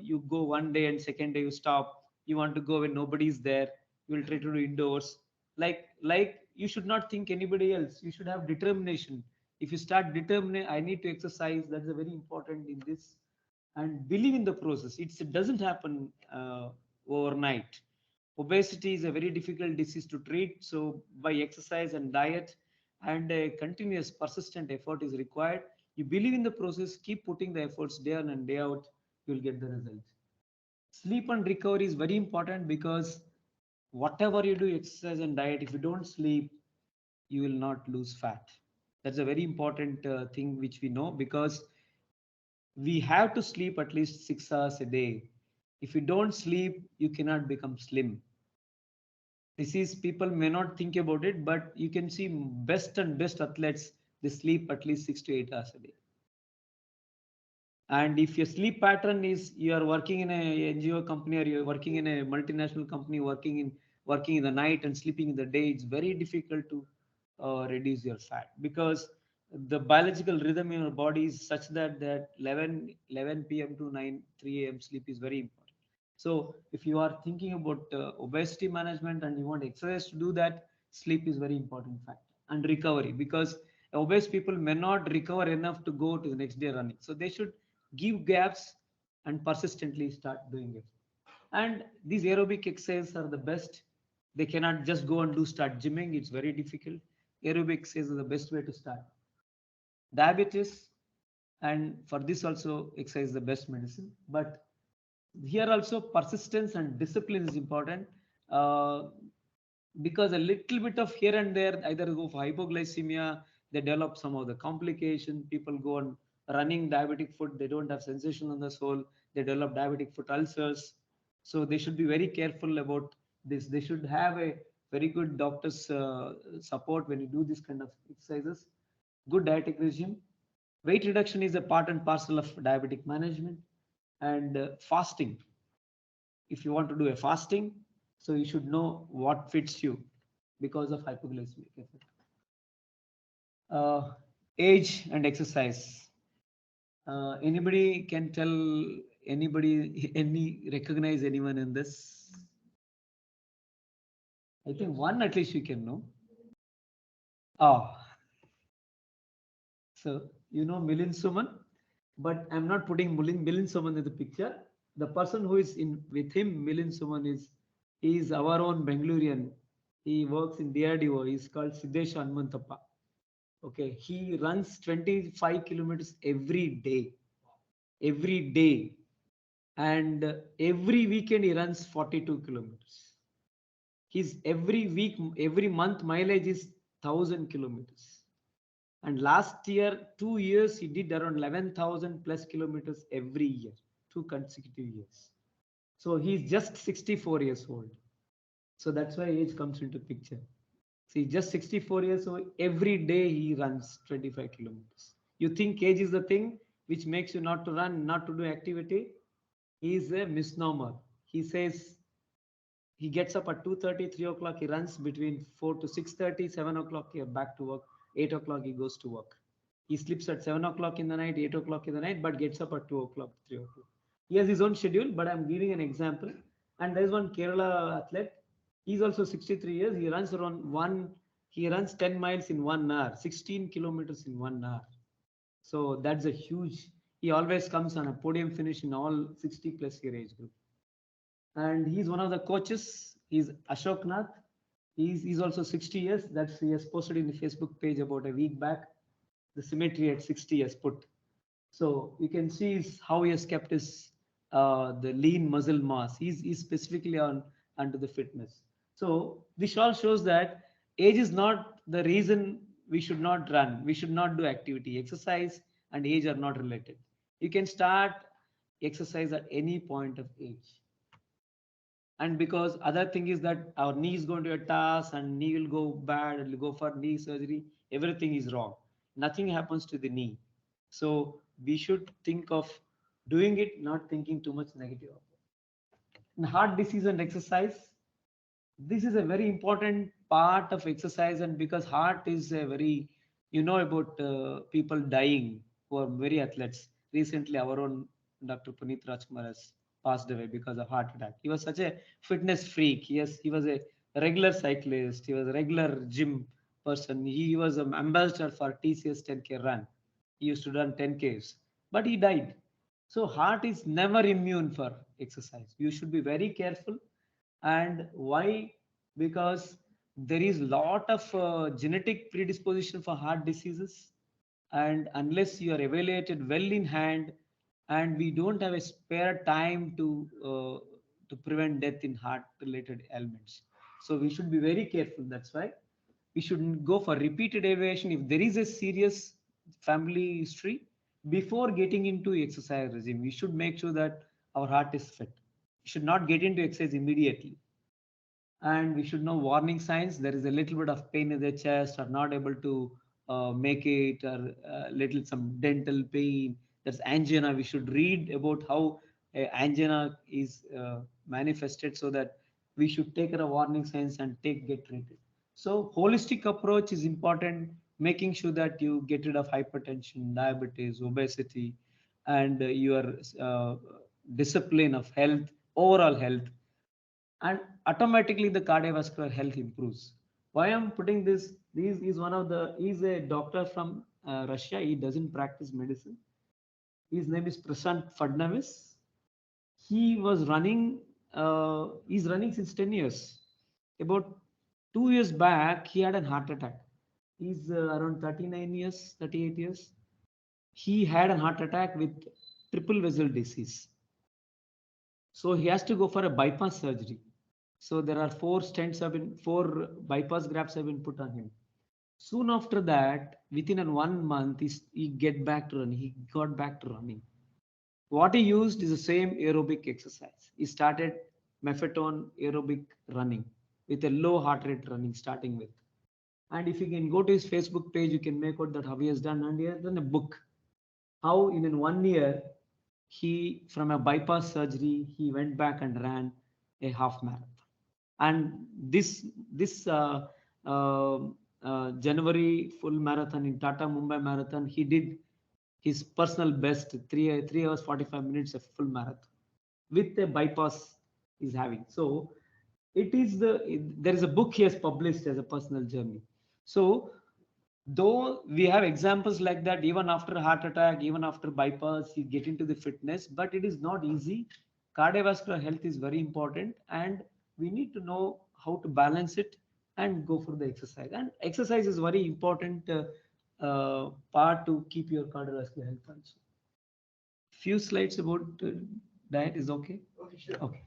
you go one day and second day you stop. You want to go when nobody's there. You will try to do indoors. Like you should not think anybody else. You should have determination. If you start determining, I need to exercise. That's a very important in this, and believe in the process. It doesn't happen overnight. Obesity is a very difficult disease to treat. So by exercise and diet and a continuous persistent effort is required. You believe in the process, keep putting the efforts day in and day out, you'll get the result. Sleep and recovery is very important because whatever you do, exercise and diet, if you don't sleep, you will not lose fat. That's a very important thing which we know, because we have to sleep at least 6 hours a day. If you don't sleep, you cannot become slim. This is, people may not think about it, but you can see best athletes, they sleep at least 6 to 8 hours a day. And if your sleep pattern is, you are working in a NGO company, or you're working in a multinational company, working in the night and sleeping in the day, it's very difficult to reduce your fat, because the biological rhythm in your body is such that 11 p.m. to 3 a.m. sleep is very important. So if you are thinking about obesity management and you want exercise to do that, sleep is very important factor. And recovery, because obese people may not recover enough to go to the next day running. So they should give gaps and persistently start doing it. And these aerobic exercises are the best. They cannot just go and start gymming. It's very difficult. Aerobic exercise is the best way to start. Diabetes, and for this also exercise is the best medicine. But here also persistence and discipline is important. because a little bit of here and there, either go for hypoglycemia, they develop some of the complication. People go on running diabetic foot, they don't have sensation on the sole, they develop diabetic foot ulcers. So they should be very careful about this. They should have a very good doctor's support when you do this kind of exercises. Good dietetic regime. Weight reduction is a part and parcel of diabetic management. And fasting. If you want to do a fasting, so you should know what fits you because of hypoglycemic effect. Age and exercise. Anybody can tell any recognize anyone in this? I think one at least you can know. Ah, so you know Milind Suman, but I'm not putting Milind Suman in the picture. The person who is in with him, Milind Suman, is our own Bangalorean. He works in DRDO. He's called Siddesh Hanmantappa. Okay, he runs 25 kilometers every day, and every weekend he runs 42 kilometers. His every week, every month mileage is 1,000 kilometers. And last year, 2 years, he did around 11,000 plus kilometers every year, 2 consecutive years. So he's just 64 years old. So that's why age comes into picture. See, just 64 years old, every day he runs 25 kilometers. You think age is the thing which makes you not to run, not to do activity? He is a misnomer. He says he gets up at 2:30, 3 o'clock, he runs between 4 to 6:30, 7 o'clock, he back to work, 8 o'clock, he goes to work. He sleeps at 7 o'clock in the night, 8 o'clock in the night, but gets up at 2 o'clock, 3 o'clock. He has his own schedule, but I'm giving an example. And there's one Kerala athlete. He's also 63 years. He runs 10 miles in 1 hour, 16 kilometers in 1 hour. So that's a huge, he always comes on a podium finish in all 60 plus year age group. And he's one of the coaches. He's Ashok Nath. He's also 60 years. That's he has posted in the Facebook page about a week back. The symmetry at 60 years put. So you can see how he has kept his the lean muscle mass. He's specifically onto the fitness. So this all shows that age is not the reason we should not run. We should not do activity. Exercise and age are not related. You can start exercise at any point of age. And because other thing is that our knee is going to a task and knee will go bad, it will go for knee surgery, everything is wrong. Nothing happens to the knee. So we should think of doing it, not thinking too much negative of it. And heart disease and exercise, this is a very important part of exercise. And because heart is a very, you know about people dying who are very athletes. Recently our own Dr. Puneet Rajkumar has passed away because of heart attack. He was such a fitness freak. He was a regular cyclist. He was a regular gym person. He was an ambassador for TCS 10K run. He used to run 10Ks, but he died. So heart is never immune for exercise. You should be very careful. And why? Because there is lot of genetic predisposition for heart diseases, and unless you are evaluated well in hand, and we don't have a spare time to prevent death in heart related ailments, so we should be very careful. That's why we shouldn't go for repeated evaluation if there is a serious family history. Before getting into exercise regime, we should make sure that our heart is fit. We should not get into exercise immediately. And we should know warning signs. There is a little bit of pain in the chest, or not able to make it, or little some dental pain. That's angina. We should read about how angina is manifested, so that we should take care of warning signs and get treated. So holistic approach is important, making sure that you get rid of hypertension, diabetes, obesity, and your discipline of health, overall health, and automatically the cardiovascular health improves. Why I'm putting this? This is one of the. He's a doctor from Russia. He doesn't practice medicine. His name is Prashant Fadnavis. He was running. He's running since 10 years. About 2 years back, he had a heart attack. He's around 39 years, 38 years. He had a heart attack with triple vessel disease. So he has to go for a bypass surgery. So there are four bypass grafts have been put on him. Soon after that, within 1 month, he he got back to running. What he used is the same aerobic exercise. He started methadone aerobic running with a low heart rate running starting with. And if you can go to his Facebook page, you can make out that how he has done. And he has done a book. How in 1 year, he from a bypass surgery, he went back and ran a half marathon. And this January full marathon in Tata Mumbai marathon, he did his personal best 3 hours 45 minutes of full marathon with a bypass he's having. So there is a book he has published as a personal journey. So though we have examples like that, even after heart attack, even after bypass, you get into the fitness, but it is not easy. Cardiovascular health is very important, and we need to know how to balance it and go for the exercise. And exercise is very important part to keep your cardiovascular health also. Few slides about diet is okay. Okay, sure. Okay.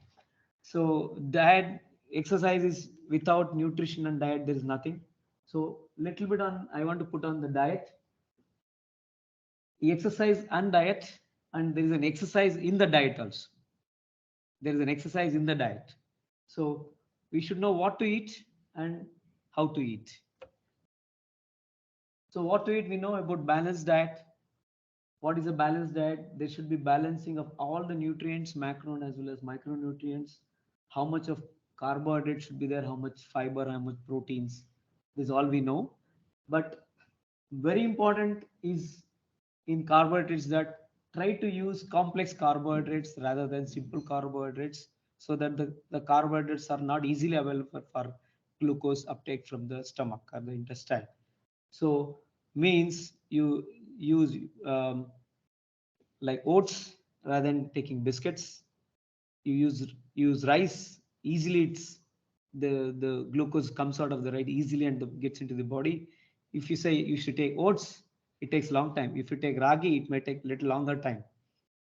So diet, exercise is without nutrition and diet, there is nothing. So little bit on, I want to put on the diet, exercise and diet, and there is an exercise in the diet also. There is an exercise in the diet. So we should know what to eat and how to eat. So what to eat, we know about balanced diet. What is a balanced diet? There should be balancing of all the nutrients, macro as well as micronutrients. How much of carbohydrate should be there, how much fiber, how much proteins. This is all we know. But very important is in carbohydrates that try to use complex carbohydrates rather than simple carbohydrates, so that the carbohydrates are not easily available for glucose uptake from the stomach or the intestine. So means you use like oats rather than taking biscuits. You use rice. Easily it's the glucose comes out of the rice easily and gets into the body. If you say you should take oats, it takes long time. If you take ragi, it may take little longer time.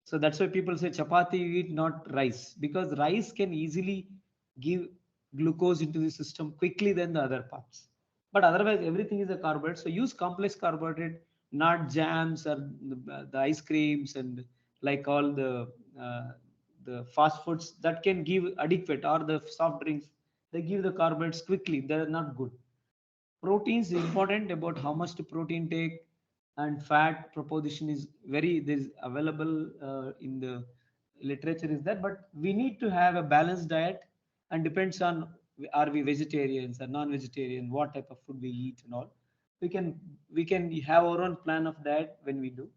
So that's why people say chapati you eat, not rice, because rice can easily give glucose into the system quickly than the other parts. But otherwise, everything is a carbohydrate. So use complex carbohydrate, not jams or the ice creams and like all the fast foods that can give adequate, or the soft drinks. They give the carbohydrates quickly. They're not good. Proteins is important about how much to protein take, and fat proposition is very there is available in the literature is that, but we need to have a balanced diet, and depends on are we vegetarians or non-vegetarian, what type of food we eat and all. We can have our own plan of diet when we do,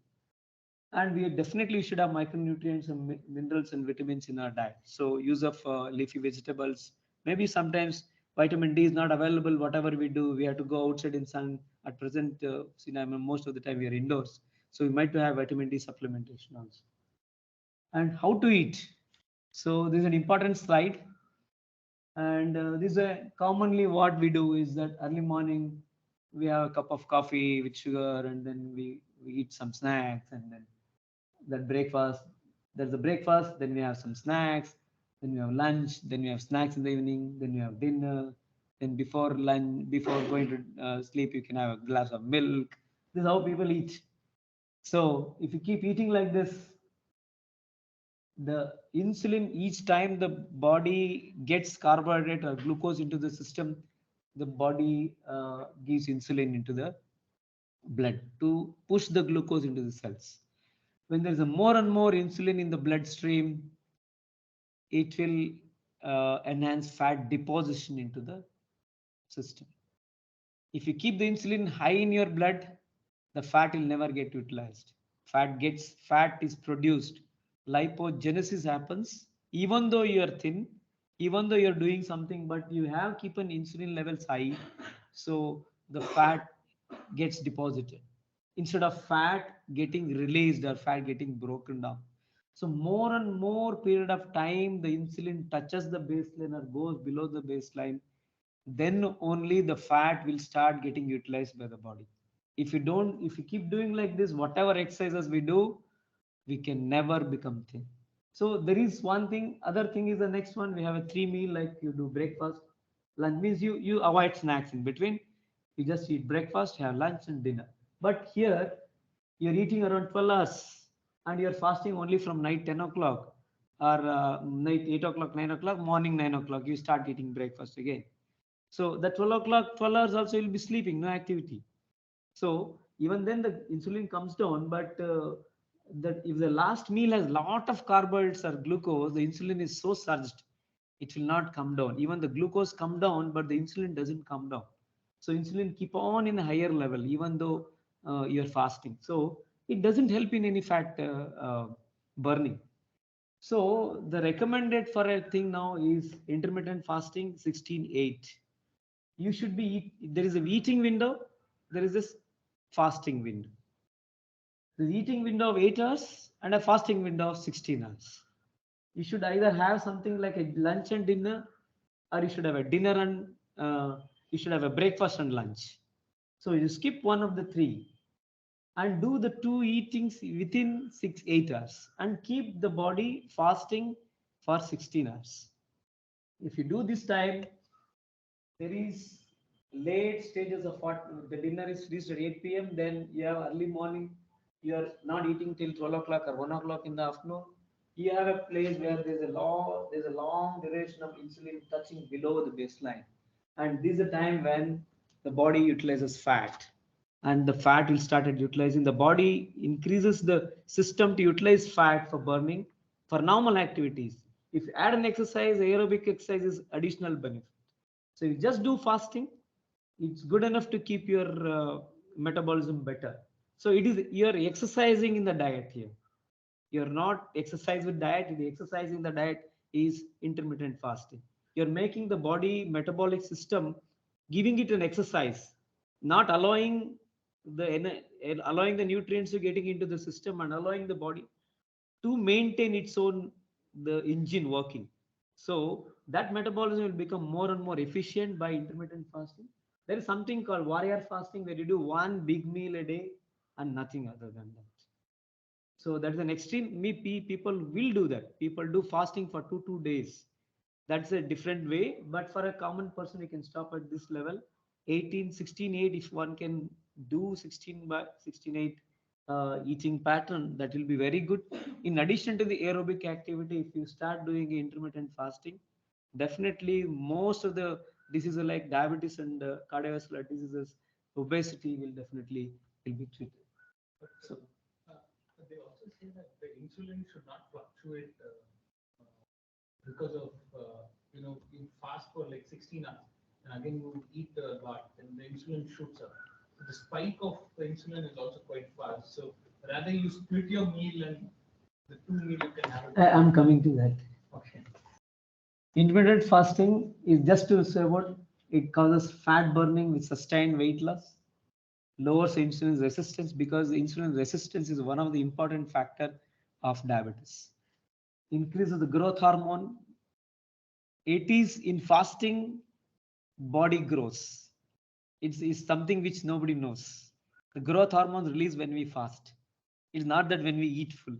and we definitely should have micronutrients and minerals and vitamins in our diet. So use of leafy vegetables. Maybe sometimes vitamin D is not available. Whatever we do, we have to go outside in sun. At present, most of the time we are indoors, so we might have vitamin D supplementation also. And how to eat. So this is an important slide, and this is commonly what we do is that early morning we have a cup of coffee with sugar, and then we eat some snacks, and then that breakfast, there's a breakfast, then we have some snacks, then we have lunch, then we have snacks in the evening, then we have dinner, then before lunch, before going to sleep, you can have a glass of milk. This is how people eat. So if you keep eating like this, the insulin, each time the body gets carbohydrate or glucose into the system, the body gives insulin into the blood to push the glucose into the cells. When there is a more and more insulin in the bloodstream, it will enhance fat deposition into the system. If you keep the insulin high in your blood, the fat will never get utilized. Fat is produced. Lipogenesis happens even though you are thin, even though you're doing something, but you have keeping insulin levels high, so the fat gets deposited instead of fat getting released or fat getting broken down. So more and more period of time the insulin touches the baseline or goes below the baseline, then only the fat will start getting utilized by the body. If you keep doing like this, whatever exercises we do, we can never become thin. So there is one thing. Other thing is the next one. We have a 3 meal, like you do breakfast. Lunch means you avoid snacks in between. You just eat breakfast, have lunch and dinner. But here you're eating around 12 hours and you're fasting only from night 10 o'clock or night 8 o'clock, 9 o'clock, morning 9 o'clock. You start eating breakfast again. So the 12 o'clock, 12 hours also you'll be sleeping, no activity. So even then the insulin comes down, but that if the last meal has lot of carbohydrates or glucose, the insulin is so surged, it will not come down. Even the glucose come down, but the insulin doesn't come down. So insulin keep on in a higher level, even though you're fasting. So it doesn't help in any fat burning. So the recommended for a thing now is intermittent fasting 16-8. You should be there is a eating window, there is this fasting window. The eating window of 8 hours and a fasting window of 16 hours. You should either have something like a lunch and dinner, or you should have a dinner and you should have a breakfast and lunch. So you skip one of the three and do the two eatings within 8 hours and keep the body fasting for 16 hours. If you do this time, there is late stages of what the dinner is reached at 8 p.m. Then you have early morning, you are not eating till 12 o'clock or 1 o'clock in the afternoon. You have a place where there's a long duration of insulin touching below the baseline. And this is a time when the body utilizes fat. And the fat will start utilizing. The body increases the system to utilize fat for burning for normal activities. If you add an exercise, aerobic exercise is additional benefit. So you just do fasting, it's good enough to keep your metabolism better. So it is you're exercising in the diet here. You're not exercise with diet. The exercise in the diet is intermittent fasting. You're making the body metabolic system, giving it an exercise, not allowing the nutrients to getting into the system and allowing the body to maintain its own the engine working. So that metabolism will become more and more efficient by intermittent fasting. There is something called warrior fasting where you do one big meal a day and nothing other than that. So that's an extreme. People will do that. People do fasting for 2 days. That's a different way. But for a common person, you can stop at this level. 18, 16, 8. If one can do 16 by 16, 8 eating pattern, that will be very good. In addition to the aerobic activity, if you start doing intermittent fasting, definitely most of the diseases like diabetes and cardiovascular diseases, obesity will be treated. So they also say that the insulin should not fluctuate because of you fast for like 16 hours and again you eat a lot, then the insulin shoots up. So the spike of the insulin is also quite fast. So rather you split your meal and the 2 meal you can have it. I'm coming to that. Okay. Intermittent fasting is just to say what it causes fat burning with sustained weight loss, lowers insulin resistance because insulin resistance is one of the important factor of diabetes. Increases the growth hormone. It is in fasting, body grows. It's something which nobody knows. The growth hormones release when we fast. It's not that when we eat full.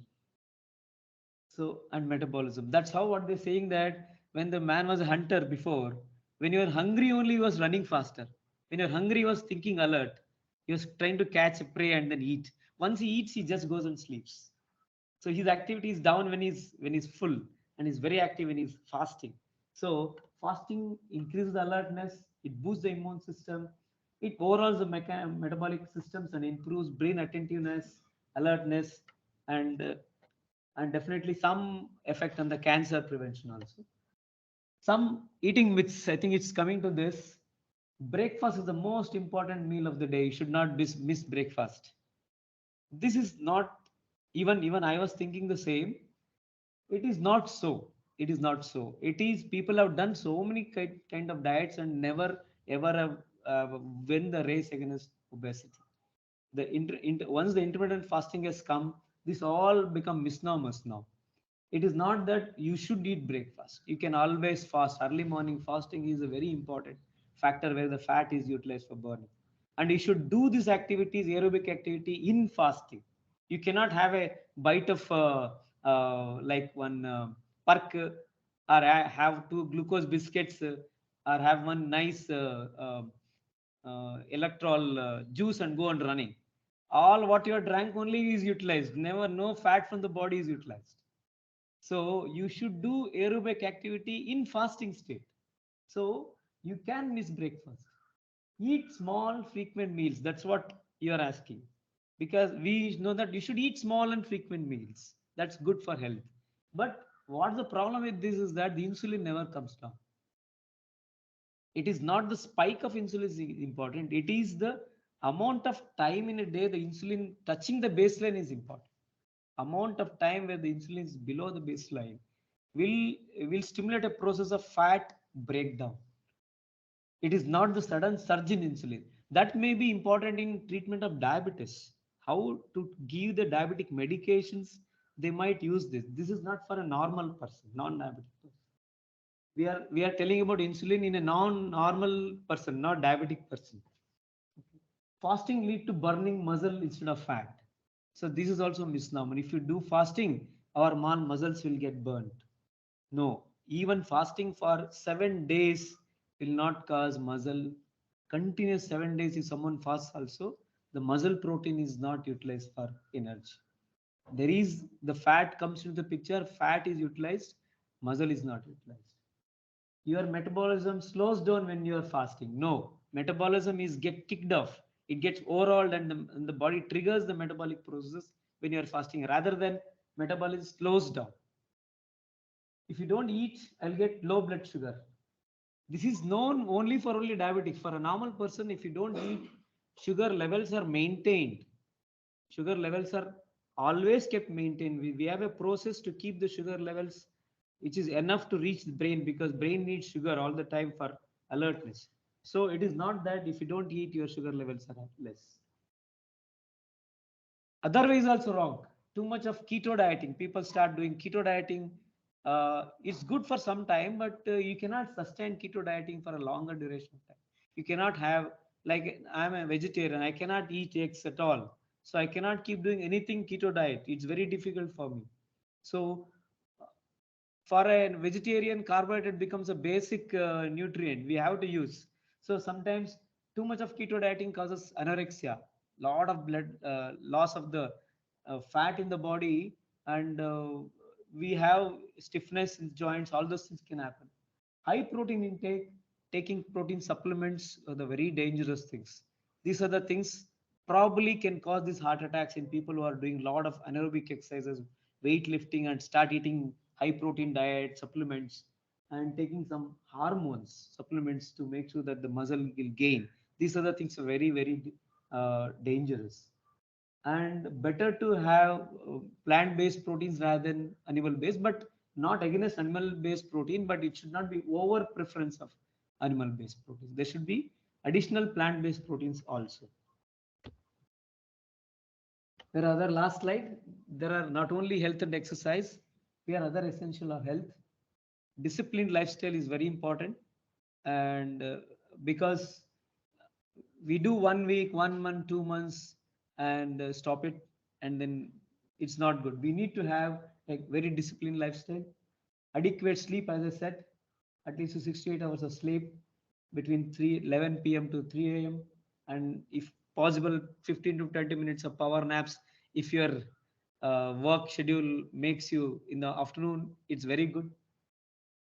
So, and metabolism. That's how what they're saying that when the man was a hunter before, when you were hungry only he was running faster. When you're hungry, he was thinking alert. He was trying to catch a prey and then eat. Once he eats, he just goes and sleeps. So his activity is down when he's full and he's very active when he's fasting. So fasting increases the alertness, it boosts the immune system, it overhauls the metabolic systems and improves brain attentiveness, alertness, and and definitely some effect on the cancer prevention also. Some eating myths, I think it's coming to this. Breakfast is the most important meal of the day. You should not miss breakfast. This is not even I was thinking the same. It is not so. It is not so. It is people have done so many kind of diets and never ever have win the race against obesity. Once the intermittent fasting has come, this all become misnomers now. It is not that you should eat breakfast. You can always fast. Early morning fasting is a very important factor where the fat is utilized for burning. And you should do these activities, aerobic activity in fasting. You cannot have a bite of like one perk, or have two glucose biscuits, or have one nice electrol juice and go on running. All what you drank only is utilized. Never no fat from the body is utilized. So you should do aerobic activity in fasting state. So you can miss breakfast. Eat small, frequent meals. That's what you are asking. Because we know that you should eat small and frequent meals. That's good for health. But what's the problem with this is that the insulin never comes down. It is not the spike of insulin is important. It is the amount of time in a day the insulin touching the baseline is important. Amount of time where the insulin is below the baseline will stimulate a process of fat breakdown. It is not the sudden surge in insulin. That may be important in treatment of diabetes. How to give the diabetic medications, they might use this. This is not for a normal person, non-diabetic person. We are telling about insulin in a non-normal person, not diabetic person. Fasting lead to burning muscle instead of fat. So this is also misnomer. If you do fasting, our muscles will get burnt. No, even fasting for 7 days will not cause muscle. Continuous 7 days, if someone fasts also, the muscle protein is not utilized for energy. There is the fat comes into the picture, fat is utilized, muscle is not utilized. Your metabolism slows down when you are fasting. No, metabolism is get kicked off. It gets overhauled, and the body triggers the metabolic processes when you are fasting rather than metabolism slows down. If you don't eat, I'll get low blood sugar. This is known only for only diabetic. For a normal person, if you don't eat, sugar levels are maintained. Sugar levels are always kept maintained. We have a process to keep the sugar levels which is enough to reach the brain, because brain needs sugar all the time for alertness. So it is not that if you don't eat, your sugar levels are less. Otherwise also wrong. Too much of keto dieting. People start doing keto dieting. It's good for some time, but you cannot sustain keto dieting for a longer duration of time. You cannot have, like, I'm a vegetarian, I cannot eat eggs at all. So I cannot keep doing anything keto diet. It's very difficult for me. So for a vegetarian, carbohydrate becomes a basic nutrient we have to use. So sometimes too much of keto dieting causes anorexia, lot of blood loss of the fat in the body, and we have stiffness in joints. All those things can happen. High protein intake, taking protein supplements are the very dangerous things. These are the things probably can cause these heart attacks in people who are doing a lot of anaerobic exercises, weightlifting, and start eating high protein diet supplements and taking some hormones supplements to make sure that the muscle will gain. These are the things are very, very dangerous. And better to have plant-based proteins rather than animal-based, but not against animal-based protein, but it should not be over preference of animal-based proteins. There should be additional plant-based proteins also. There are other last slide. There are not only health and exercise, we are other essential of health. Disciplined lifestyle is very important, and because we do 1 week, 1 month, 2 months, and stop it, and then it's not good. We need to have a very disciplined lifestyle. Adequate sleep, as I said, at least 68 hours of sleep between 11 p.m. to 3 a.m. and if possible 15 to 20 minutes of power naps. If your work schedule makes you in the afternoon, it's very good.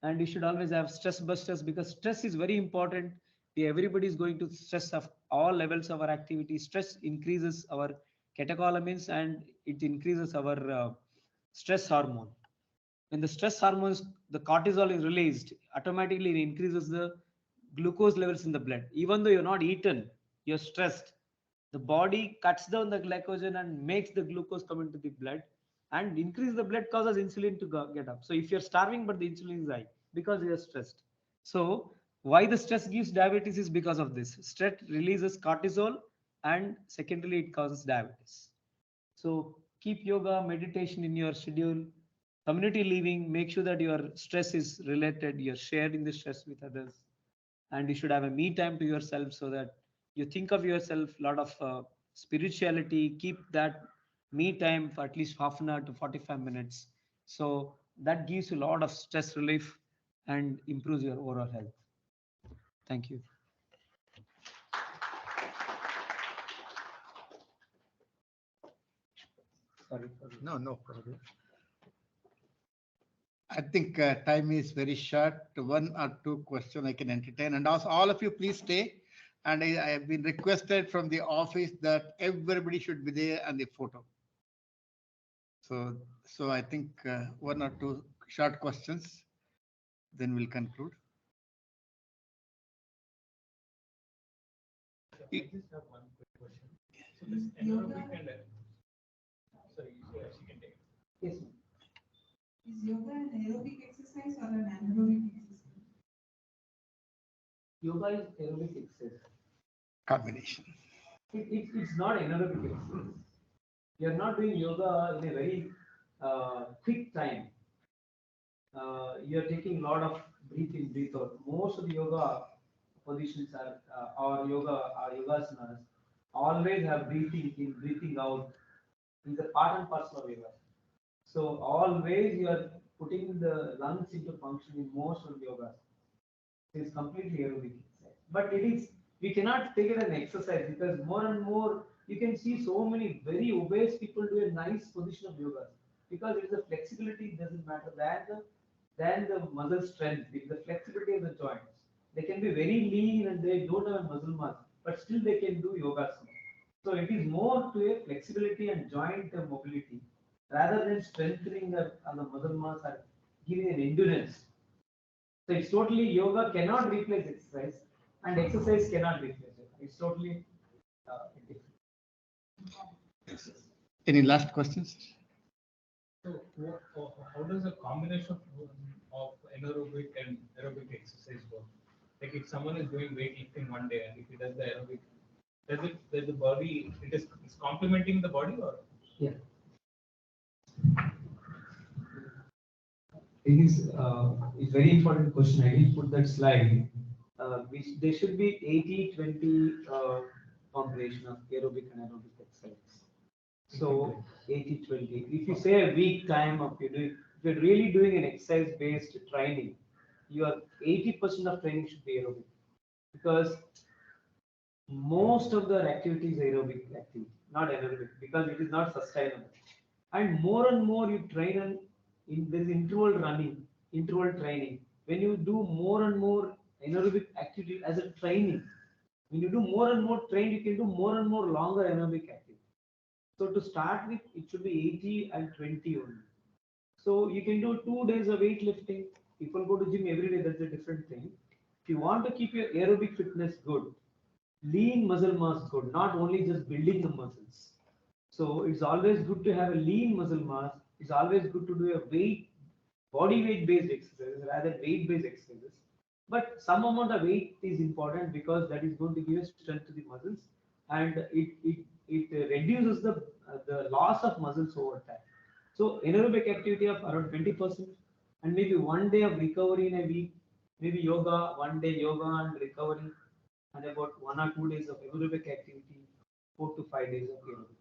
And you should always have stress busters, because stress is very important. Everybody is going to stress of all levels of our activity. Stress increases our catecholamines and it increases our stress hormone. When the stress hormones, the cortisol is released, automatically it increases the glucose levels in the blood. Even though you're not eaten, you're stressed, the body cuts down the glycogen and makes the glucose come into the blood, and increase the blood causes insulin to get up. So if you're starving but the insulin is high, because you're stressed. So why the stress gives diabetes is because of this. Stress releases cortisol, and secondarily it causes diabetes. So keep yoga, meditation in your schedule. Community living, make sure that your stress is related, you're sharing the stress with others. And you should have a me time to yourself, so that you think of yourself. A lot of spirituality. Keep that me time for at least half an hour to 45 minutes. So that gives you a lot of stress relief and improves your overall health. Thank you. Sorry. No problem. I think time is very short. One or two questions I can entertain. And also, all of you, please stay. And I have been requested from the office that everybody should be there on the photo. So I think one or two short questions, then we'll conclude. I just have one quick question. So this aerobic and sorry, she can take it. Yes. Is yoga an aerobic exercise or an anaerobic exercise? Yoga is aerobic exercise. Combination. It's not anaerobic exercise. You're not doing yoga in a very quick time. You're taking a lot of breathe in, breathe out. Most of the yoga positions are our yogasanas always have breathing in, breathing out. It's a part and parcel of yoga. So always you are putting the lungs into function in most of yoga. It's completely aerobic exercise. But it is, we cannot take it as an exercise because more and more you can see so many very obese people do a nice position of yoga because it is the flexibility, it doesn't matter than the muscle strength, it's the flexibility of the joints. They can be very lean and they don't have a muscle mass, but still they can do yoga. So it is more to a flexibility and joint mobility rather than strengthening the muscle mass or giving an endurance. So it's totally yoga cannot replace exercise and exercise cannot replace it. It's totally different. Any last questions? So how does a combination of anaerobic and aerobic exercise work? Like if someone is doing weightlifting one day and if he does the aerobic, does the body, it's complementing the body or? Yeah. It is it's very important question. I didn't put that slide. There should be 80-20 combination of aerobic and aerobic exercise. So 80-20. If you say a week time of if you're really doing an exercise-based training, your 80% of training should be aerobic because most of the activity is aerobic activity, not anaerobic, because it is not sustainable. And more you train in this interval running, interval training. When you do more and more anaerobic activity as a training, when you do more and more train, you can do more and more longer anaerobic activity. So to start with, it should be 80-20 only. So you can do 2 days of weightlifting. People go to gym every day, that's a different thing. If you want to keep your aerobic fitness good, lean muscle mass good, not only just building the muscles. So it's always good to have a lean muscle mass. It's always good to do a body weight based exercises rather than weight based exercises. But some amount of weight is important because that is going to give strength to the muscles and it reduces the loss of muscles over time. So anaerobic activity of around 20% and maybe 1 day of recovery in a week, maybe yoga, 1 day yoga and recovery, and about 1 or 2 days of aerobic activity, 4 to 5 days of aerobic.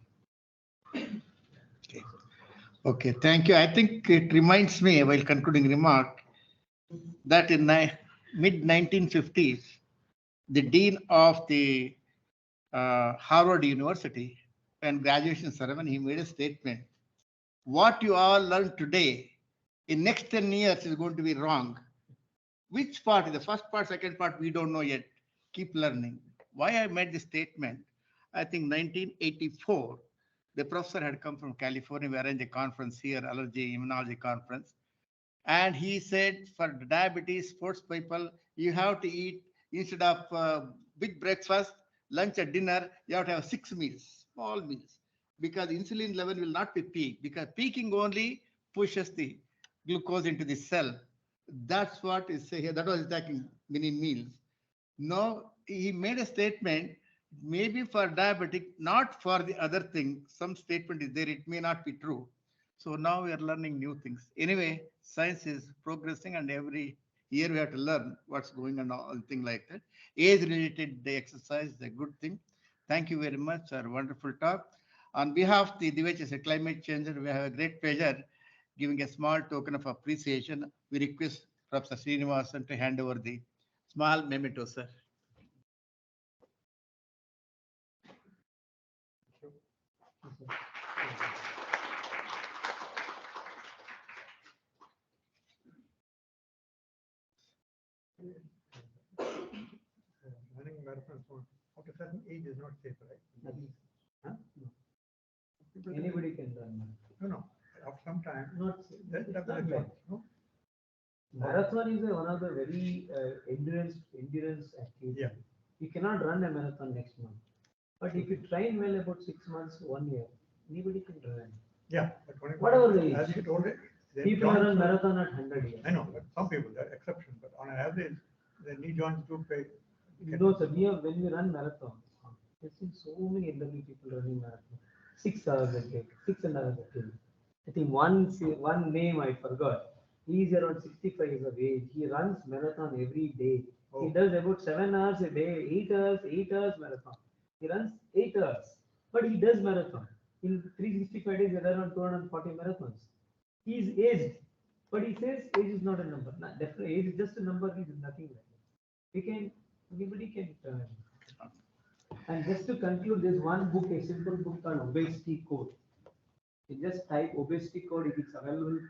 Okay, thank you. I think it reminds me, while concluding remark, that in mid 1950s, the dean of the Harvard University, and graduation ceremony, he made a statement. What you all learn today, in next 10 years is going to be wrong. Which part, the first part, second part, we don't know yet. Keep learning. Why I made this statement? I think 1984, the professor had come from California. We arranged a conference here, allergy immunology conference. And he said, for diabetes, sports people, you have to eat, instead of big breakfast, lunch and dinner, you have to have 6 meals, small meals, because insulin level will not be peak, because peaking only pushes the glucose into the cell. That's what is here. That was taking many meals. No, he made a statement, maybe for diabetic, not for the other thing. Some statement is there, it may not be true. So now we are learning new things. Anyway, science is progressing and every year we have to learn what's going on, all things like that. Age-related exercise is a good thing. Thank you very much. Our wonderful talk. On behalf of the DHS Climate Changer, we have a great pleasure giving a small token of appreciation, we request Professor Srinivasan to hand over the small memento, sir. Running marathons after a certain age is not safe, right? Huh? People do- Anybody can run marathon. No, after some time, Not, that it's doesn't not apply, bad. no? Marathon is one of the very endurance activity. Yeah. You cannot run a marathon next month. But if you train well about 6 months, 1 year, anybody can run. Yeah. But Whatever the as age. you get older, their People joints- run marathon at 100 years. I know, but some people, there are exceptions, but on an average, the knee joints do pay. No, sir, when we run marathon, I've seen so many elderly people running marathon. 6 hours a day, 6.5 a day. I think one name I forgot. He is around 65 years of age. He runs marathon every day. He Oh. does about 7 hours a day, 8 hours marathon. He runs 8 hours, but he does marathon. In 365 days, there are around 240 marathons. He is aged, but he says age is not a number. Definitely, age is just a number. He is nothing like that. Anybody can turn. And just to conclude, there's one book, a simple book called Obesity Code. You just type obesity code, it is available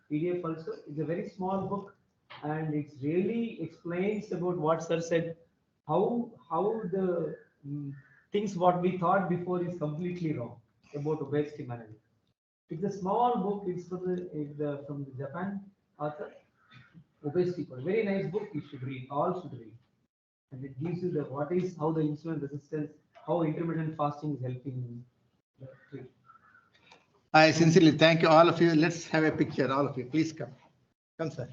PDF also. It's a very small book and it really explains about what sir said, how the things what we thought before is completely wrong about obesity management. It's a small book, it's from the Japan author, Obesity Code. Very nice book, you should read, all should read. And it gives you how the insulin resistance, how intermittent fasting is helping. I sincerely thank you, all of you. Let's have a picture, all of you. Please come. Come, sir.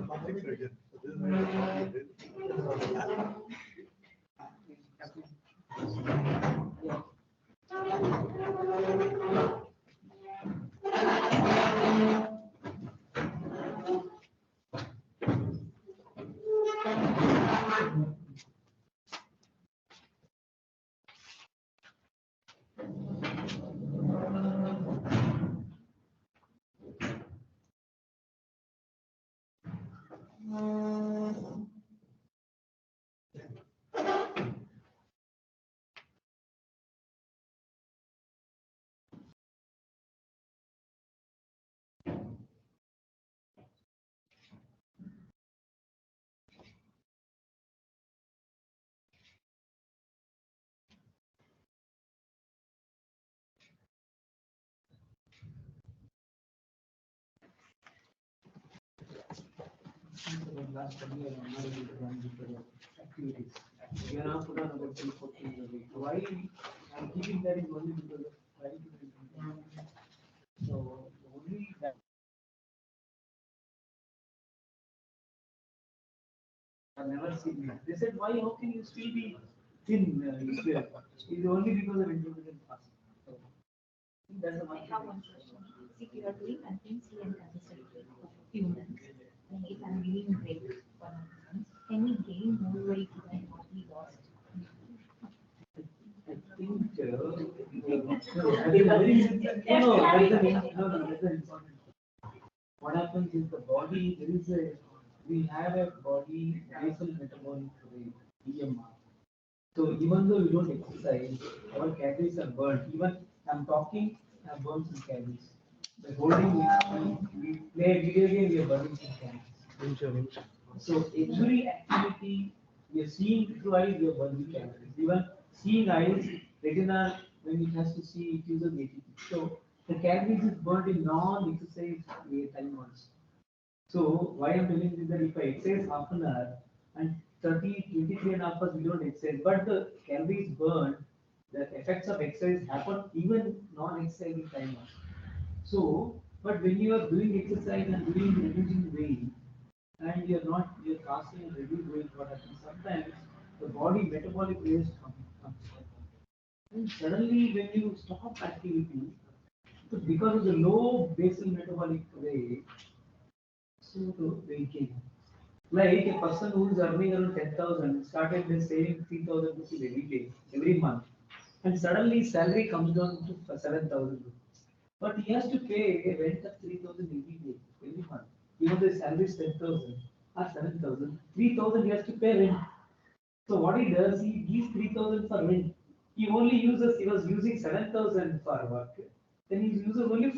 Plastic surgeon. So this is where the problem is. Last 1 year, I'm not able to run because of activities. We are now put on about 3-4 days a week. Why I'm keeping that is only because of trying to do something. So only that. I've never seen that. They said, why, how can you still be thin? It's only because of intermittent fasting. So that's the one. I have one question. If you are doing continuously and consistently for a few months, and if I'm giving a break for months, can we gain more weight than what we lost? I think that's the important. What happens is the body, we have a body basal metabolic rate, BMR. So even though we don't exercise, our calories are burned. Even I'm talking, I burn some calories. By holding it, we play a video game, we are burning some calories. So every activity we are seeing through eyes, we are burning calories. Even seeing eyes, retina, when it has to see, it uses ATP. So the calories is burned in non-exercise time also. So why I'm telling you that if I exercise half an hour and 23.5 hours we don't exercise, but the calories burned, the effects of exercise happen even non-exercising time also. So, but when you are doing exercise and doing reducing weight, and you're fasting and reducing weight, what happens? Sometimes the body metabolic waste comes. And suddenly when you stop activity, so because of the low basal metabolic rate, so the weight gain. Like a person who is earning around 10,000 started with saving 3,000 rupees every day, every month, and suddenly his salary comes down to 7,000 rupees. But he has to pay a rent of 3,000 every day, every month. Even though his salary is 10,000 or 7,000, 3,000 he has to pay rent. So what he does, he gives 3,000 for rent. He only uses, he was using 7,000 for work. Then he uses only for